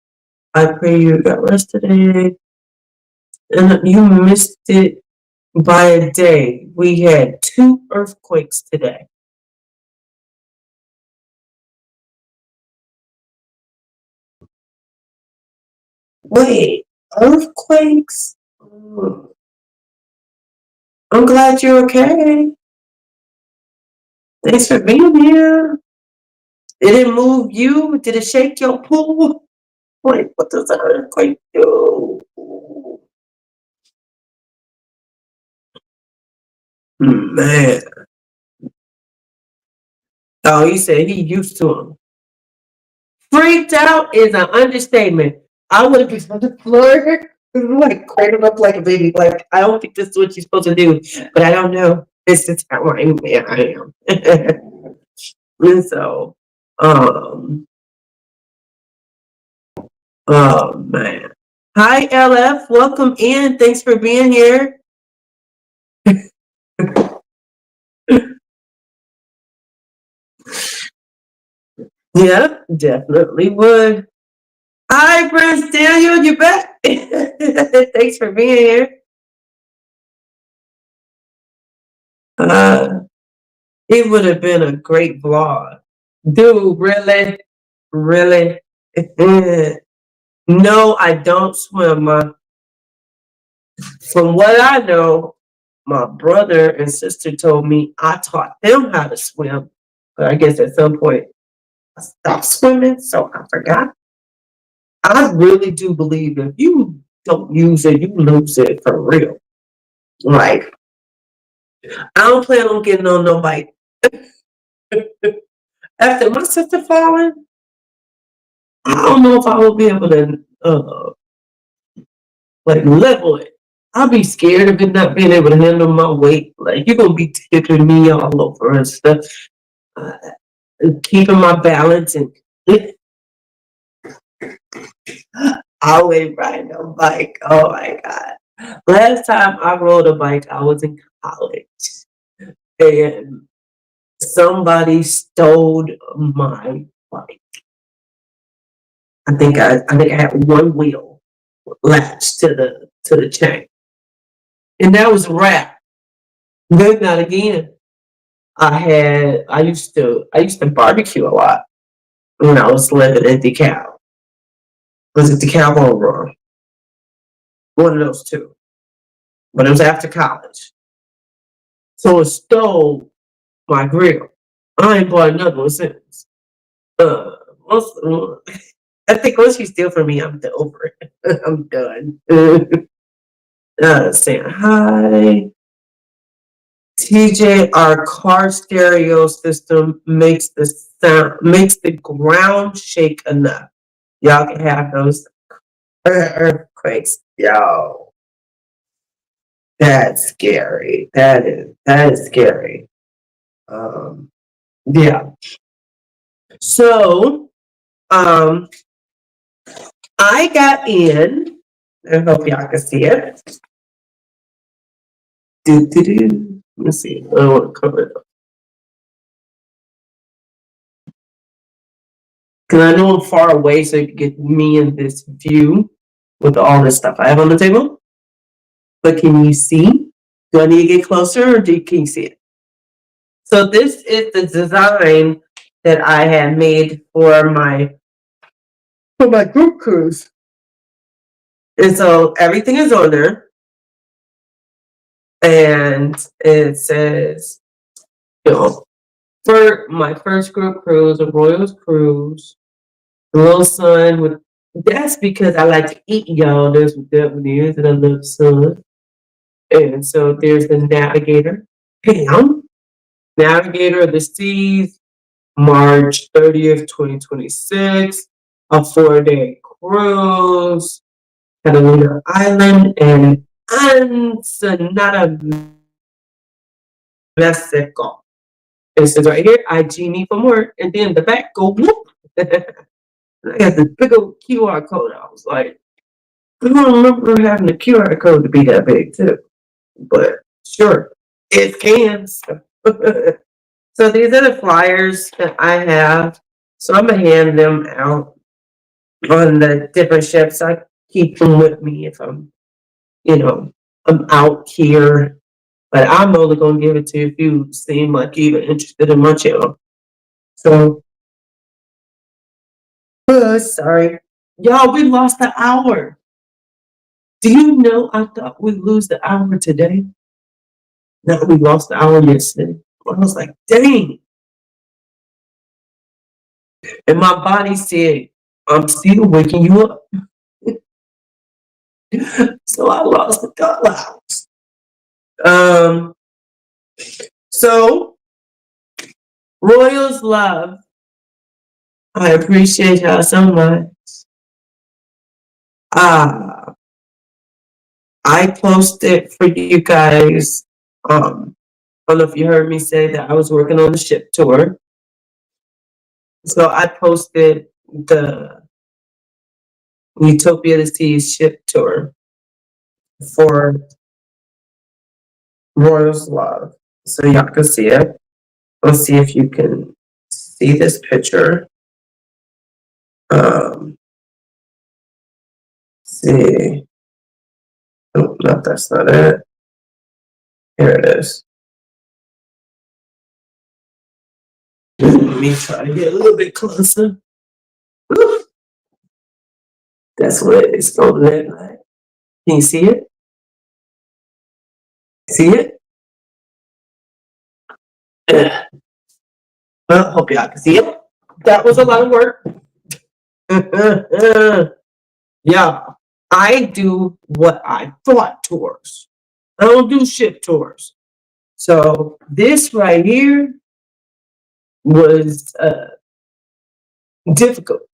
I pray you got rest today. And you missed it by a day. We had 2 earthquakes today. Wait, earthquakes? I'm glad you're okay. Thanks for being here. Did it move you? Did it shake your pool? Like, what does an earthquake do? Man. Oh, he said he used to them. Freaked out is an understatement. I would have been on the floor, like cradled up like a baby. Like, I don't think this is what you're supposed to do, but I don't know. This is how I am. And so, um, oh man. Hi, LF. Welcome in. Thanks for being here. Yeah, definitely would. Hi, Prince Daniel. You back? Thanks for being here. Uh, it would have been a great vlog. Dude, really? Really? No, I don't swim. From what I know, my brother and sister told me I taught them how to swim. But I guess at some point I stopped swimming, so I forgot. I really do believe if you don't use it, you lose it for real. Like, I don't plan on getting on no bike. After my sister falling, I don't know if I will be able to like level it. I'll be scared of it not being able to handle my weight. Like, you're gonna be tickling me all over and stuff. Uh, Keeping my balance and always riding a bike. Oh my god! Last time I rode a bike, I was in college, and somebody stole my bike. I think I had one wheel latched to the chain, and that was a wrap. Then not again. I used to barbecue a lot when I was living in DeKalb. Was it DeKalb or Aurora? One of those two. But it was after college. So it stole my grill. I ain't bought another one since. Uh, I think once you steal from me, I'm over it. I'm done. Saying hi. TJ, our car stereo system makes the ground shake enough. Y'all can have those earthquakes. Yo, that's scary. That is scary. Yeah. So, I got in. I hope y'all can see it. Let me see. I don't want to cover it up. Because I know I'm far away, so you can get me in this view with all this stuff I have on the table. But can you see? Do I need to get closer, or can you see it? So this is the design that I had made for my group cruise. And so everything is on there. And it says, for my first group cruise, a Royals cruise, the little sun with, that's because I like to eat, y'all. There's what that one is, and I love sun. And so there's the navigator, Pam, navigator of the seas, March 30th, 2026, a 4-day cruise, Catalina Island, and Ensenada, Mexico. It says right here, IG me for more, and then the back go whoop. I got this big old QR code. I was like, I don't remember having the QR code to be that big too, but sure, it can. So these are the flyers that I have. So I'm gonna hand them out on the different ships. I keep them with me if I'm out here. But I'm only gonna give it to you if you seem like you're even interested in my channel. So, sorry, y'all. We lost the hour. Do you know? I thought we'd lose the hour today. No, we lost the hour yesterday. I was like, dang. And my body said, I'm still waking you up. So I lost a couple hours. So Royals love. I appreciate y'all so much. I posted for you guys. I don't know if you heard me say that I was working on the ship tour. So I posted the Utopia the Seas ship tour for Royals Love. So y'all can see it. Let's see if you can see this picture. See. Oh, no, that's not it. Here it is. Let me try to get a little bit closer. Woo. That's what it's going to look like. Can you see it? See it? Yeah. Well, hope y'all can see it. That was a lot of work. Yeah, I do what I thought tours. I don't do ship tours. So this right here was difficult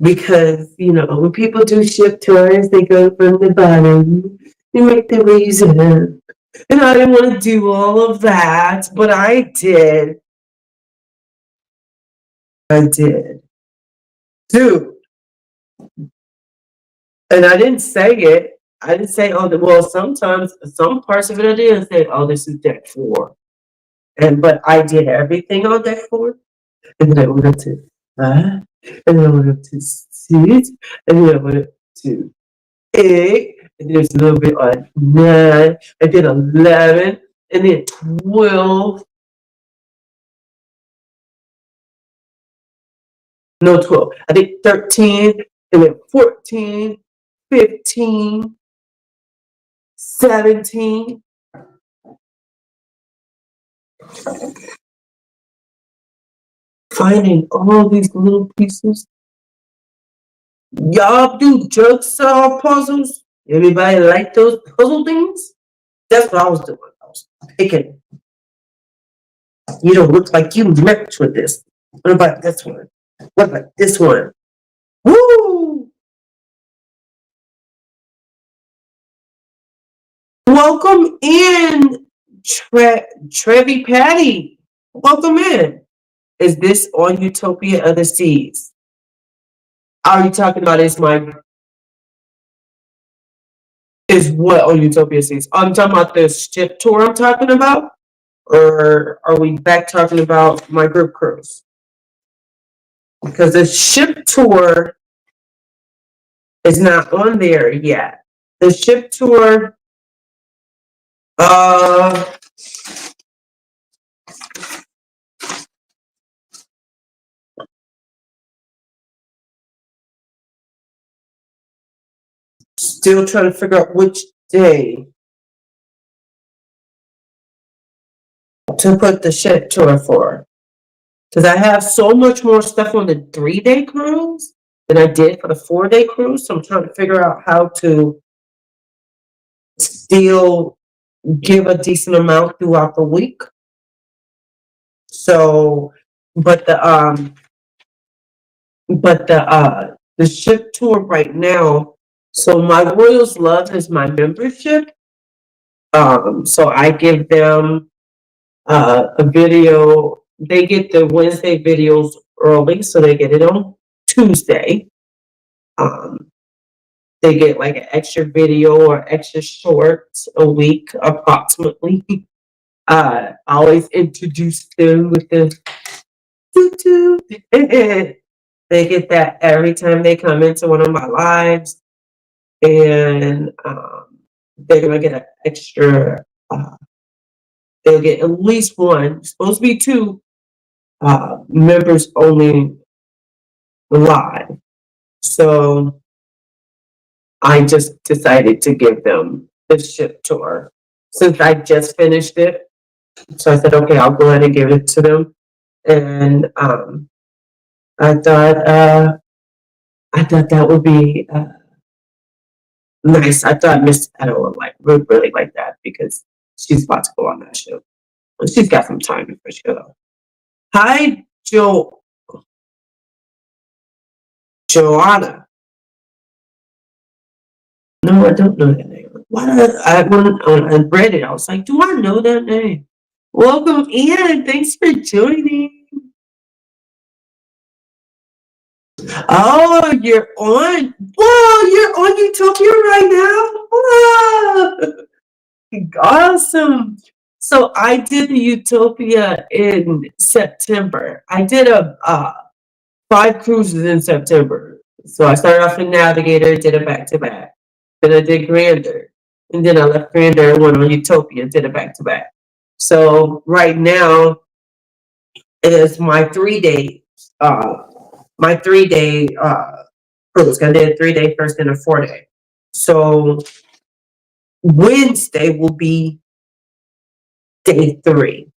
because when people do ship tours, they go from the bottom, they make the reason, and I didn't want to do all of that, but I did. Dude. And I didn't say it. I didn't say, oh, well, sometimes some parts of it I did say, oh, this is deck 4. But I did everything on deck 4. And then I went up to 5. And then I went up to 6. And then I went up to 8. And there's a little bit on 9. And then 11. And then 12. No, 12. I think 13, and then 14, 15, 17. Finding all these little pieces. Y'all do jigsaw puzzles? Anybody like those puzzle things? That's what I was doing. I was picking. You don't look like you match with this. What about this one? What about this one? Woo! Welcome in, Trevi Patty. Welcome in. Is this on Utopia of the Seas? Are you talking about is what on Utopia Seas? I'm talking about the ship tour I'm talking about? Or are we back talking about my group cruise? Because the ship tour is not on there yet. The ship tour, still trying to figure out which day to put the ship tour for. Because I have so much more stuff on the 3-day cruise than I did for the 4-day cruise. So I'm trying to figure out how to still give a decent amount throughout the week. So, but the ship tour right now, so my Royals Love is my membership. So I give them a video. They get the Wednesday videos early, so they get it on Tuesday. They get like an extra video or extra shorts a week, approximately. I always introduce them with the YouTube. They get that every time they come into one of my lives, and they're gonna get an extra. They'll get at least one. Supposed to be 2 members only live. So I just decided to give them the ship tour since I just finished it. So I said, okay, I'll go ahead and give it to them. And I thought that would be nice. I thought Miss Edo would really like that because she's about to go on that show. She's got some time before she goes. Hi, Joanna. No, I don't know that name. When I read it, I was like, do I know that name? Welcome in. Thanks for joining. Oh, you're on. Whoa, you're on Utopia right now. Whoa. Awesome. So I did the Utopia in September. I did 5 cruises in September. So I started off in Navigator, did it back to back. Then I did Grander. And then I left Grander and went on Utopia, did it back to back. So right now is my 3-day cruise. I did a 3-day first and a 4-day. So Wednesday will be day 3.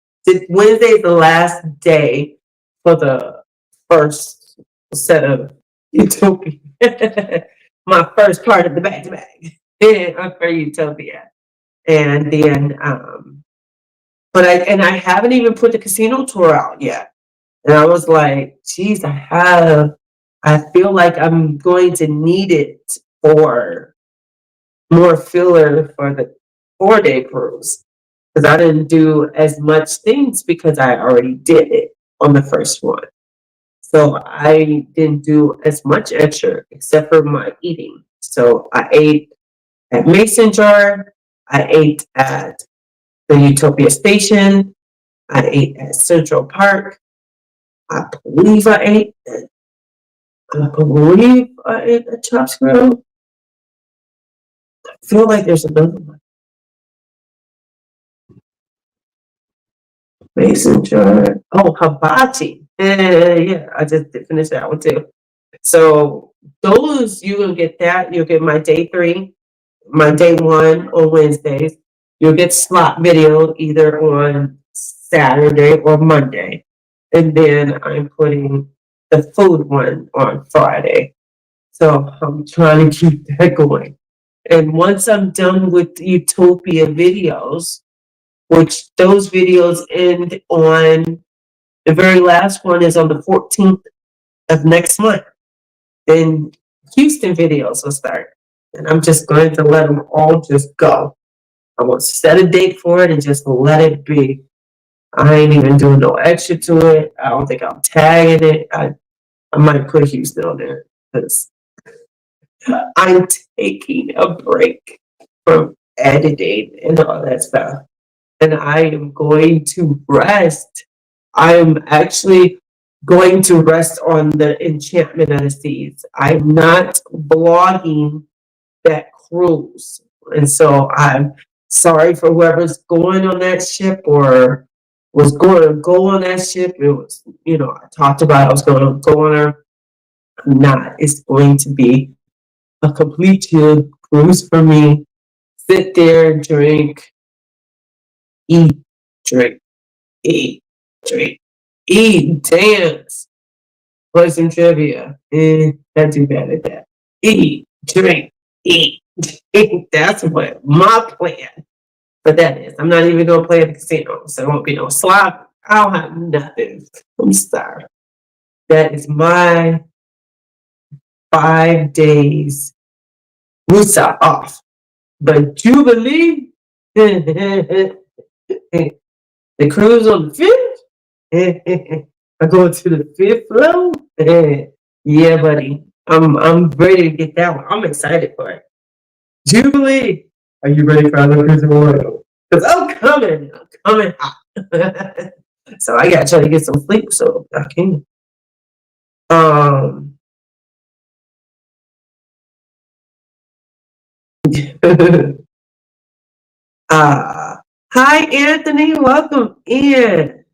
Wednesday is the last day for the first set of Utopia. My first part of the back-to-back for Utopia. And then, but I haven't even put the casino tour out yet. And I was like, geez, I feel like I'm going to need it for more filler for the 4-day cruise. Because I didn't do as much things because I already did it on the first one. So I didn't do as much extra except for my eating. So I ate at Mason Jar. I ate at the Utopia Station. I ate at Central Park. I believe I ate at Chops Grill. I feel like there's another one. Mason Jar. Oh, Hibachi. Yeah, I just did finish that one too. So those, you will get that. You'll get my day 3, my day 1 on Wednesdays. You'll get slot video either on Saturday or Monday. And then I'm putting the food one on Friday. So I'm trying to keep that going. And once I'm done with the Utopia videos, which those videos end on, the very last one is on the 14th of next month. Then Houston videos will start. And I'm just going to let them all just go. I will set a date for it and just let it be. I ain't even doing no extra to it. I don't think I'm tagging it. I might put Houston on there because I'm taking a break from editing and all that stuff. And I am going to rest. I am actually going to rest on the enchantment of the seas. I'm not blogging that cruise. And so I'm sorry for whoever's going on that ship or was going to go on that ship. It was, I talked about I was going to go on her. I'm not. It's going to be a complete chill cruise for me. Sit there, drink, eat, drink, eat, drink, eat, dance, play some trivia. Not too bad at that. Eat, drink, eat. That's what my plan. But that is, I'm not even gonna play at the casino, so it won't be no slot. I don't have nothing. I'm sorry. That is my 5 days Wusa off. But Jubilee, the cruise on the 5th. I go to the 5th floor. Yeah, buddy. I'm ready to get that one. I'm excited for it. Jubilee, are you ready for another cruise tomorrow? Because I'm coming hot. So I gotta try to get some sleep so I can. Um, Hi Anthony, welcome in.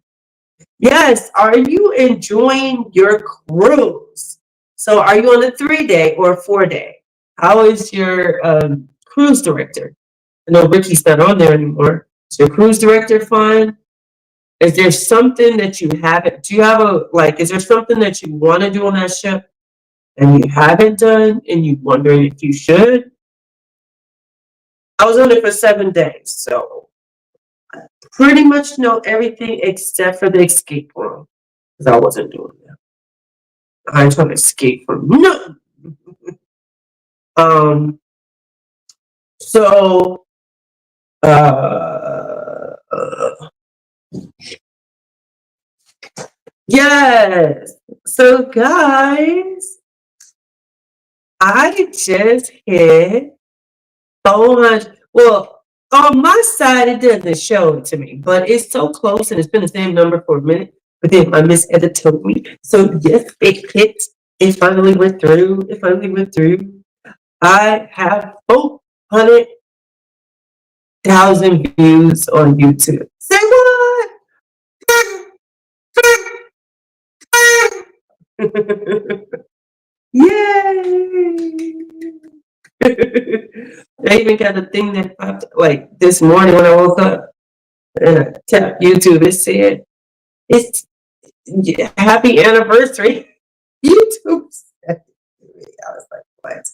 Yes, are you enjoying your cruise? So are you on a 3-day or a 4-day? How is your cruise director? I know Ricky's not on there anymore. Is your cruise director fun? Is there something that you haven't, do you have is there something that you want to do on that ship and you haven't done and you're wondering if you should? I was on it for 7 days, so I pretty much know everything except for the escape room because I wasn't doing that. I ain't trying to escape from nothing. Um, so, yes. So, guys, I just hit 400. Well, on my side, it doesn't show it to me, but it's so close and it's been the same number for a minute. But then my Miss Edit told me. So, yes, it hit. It finally went through. I have 400,000 views on YouTube. Say what? Yay! I even got a thing that popped like this morning when I woke up and I tapped YouTube. It said, "It's happy anniversary." YouTube said it to me. I was like, "What?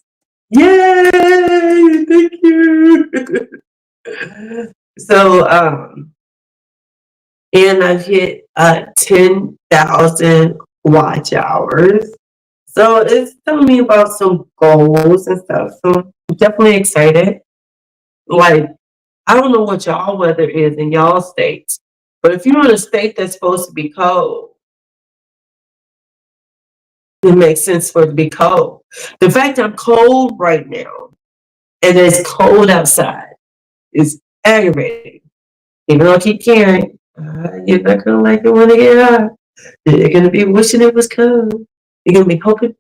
Yay! Thank you." So, and I've hit 10,000 watch hours. So it's telling me about some goals and stuff. So I'm definitely excited. Like, I don't know what y'all weather is in y'all states, but if you're in a state that's supposed to be cold, it makes sense for it to be cold. The fact I'm cold right now and it's cold outside is aggravating. Even though I keep caring, you're not gonna like it when it get hot. You're gonna be wishing it was cold. You're gonna be hoping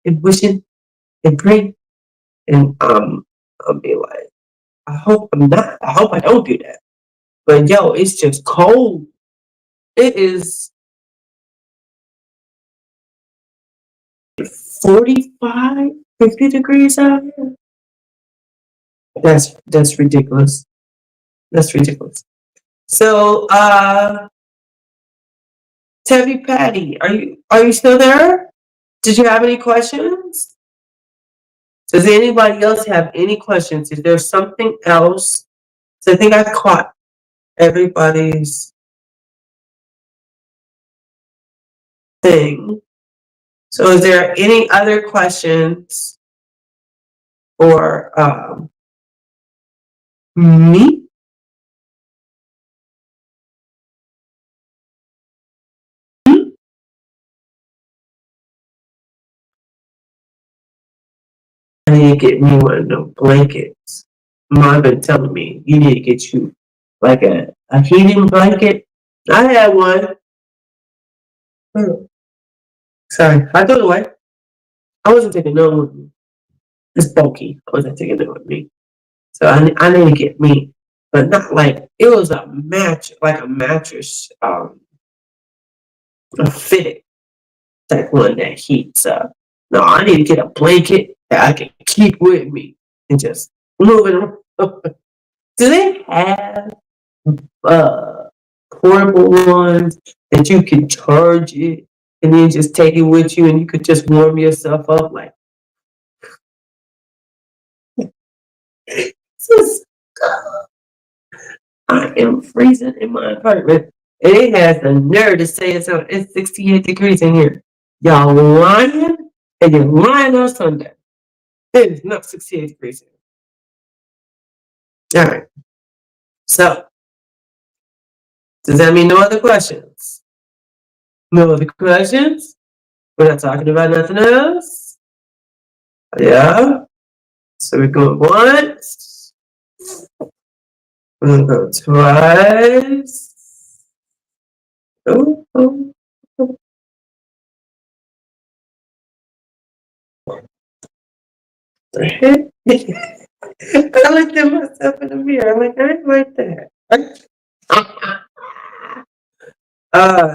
and wishing and praying, and I'll be like, I hope I'm not. I hope I don't do that. But yo, it's just cold. It is 45, 50 degrees out here. That's ridiculous. That's ridiculous. So, Tabby Patty, are you still there? Did you have any questions? Does anybody else have any questions? Is there something else? So I think I caught everybody's thing. So is there any other questions for me? I need to get me one of them blankets. Mom been telling me you need to get you like a heating blanket. I had one. Oh, sorry, I threw it away. I wasn't taking no with me. It's bulky. I wasn't taking it with me. So I need to get me, but not like it was a match, like a mattress, a fitted type one that heats up. No, I need to get a blanket that I can keep with me and just move it around. Do they have uh portable ones that you can charge it and then just take it with you and you could just warm yourself up like this? I am freezing in my apartment. And it has the nerve to say it's 68 degrees in here. Y'all lying? And you're lying on Sunday. It is not 68 degrees in here. All right. So, does that mean no other questions? No other questions? We're not talking about nothing else? Yeah. So we're going once. We're going to go twice. Oh, oh, oh. I looked at myself in the mirror. I'm like, I ain't like that.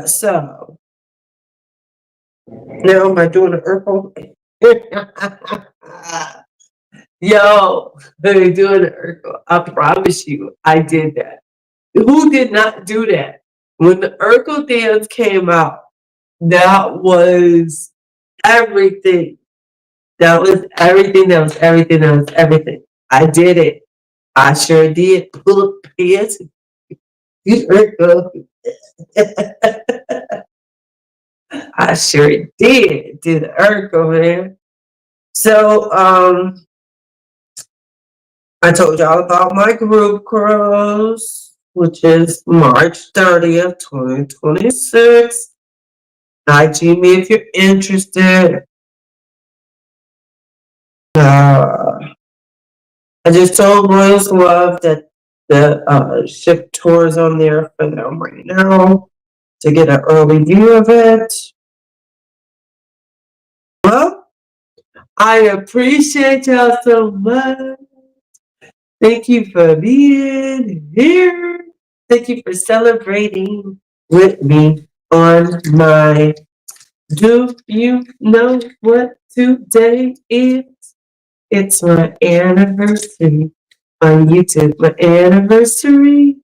So now am I doing an Urkel? Yo, they doing an Urkel. I promise you, I did that. Who did not do that? When the Urkel dance came out, that was everything. That was everything. That was everything. That was everything. I did it. I sure did. Pull up pants. I sure did. Did the Urkel, man. So, I told y'all about my group cruise, which is March 30th, 2026. IG me if you're interested. I just told Royals Love that the ship tour is on there for them right now to get an early view of it. Well, I appreciate y'all so much. Thank you for being here. Thank you for celebrating with me on my Do You Know What Today Is? It's my anniversary on YouTube. My anniversary.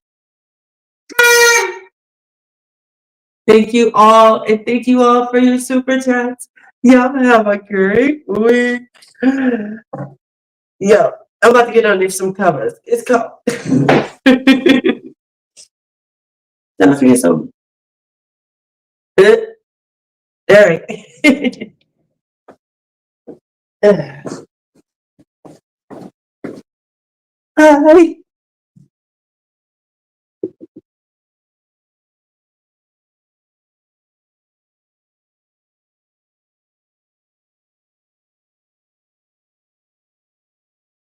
Thank you all, and thank you all for your super chats. Y'all have a great week. Yo, I'm about to get under some covers. It's cold. Don't forget some. All right. Hi.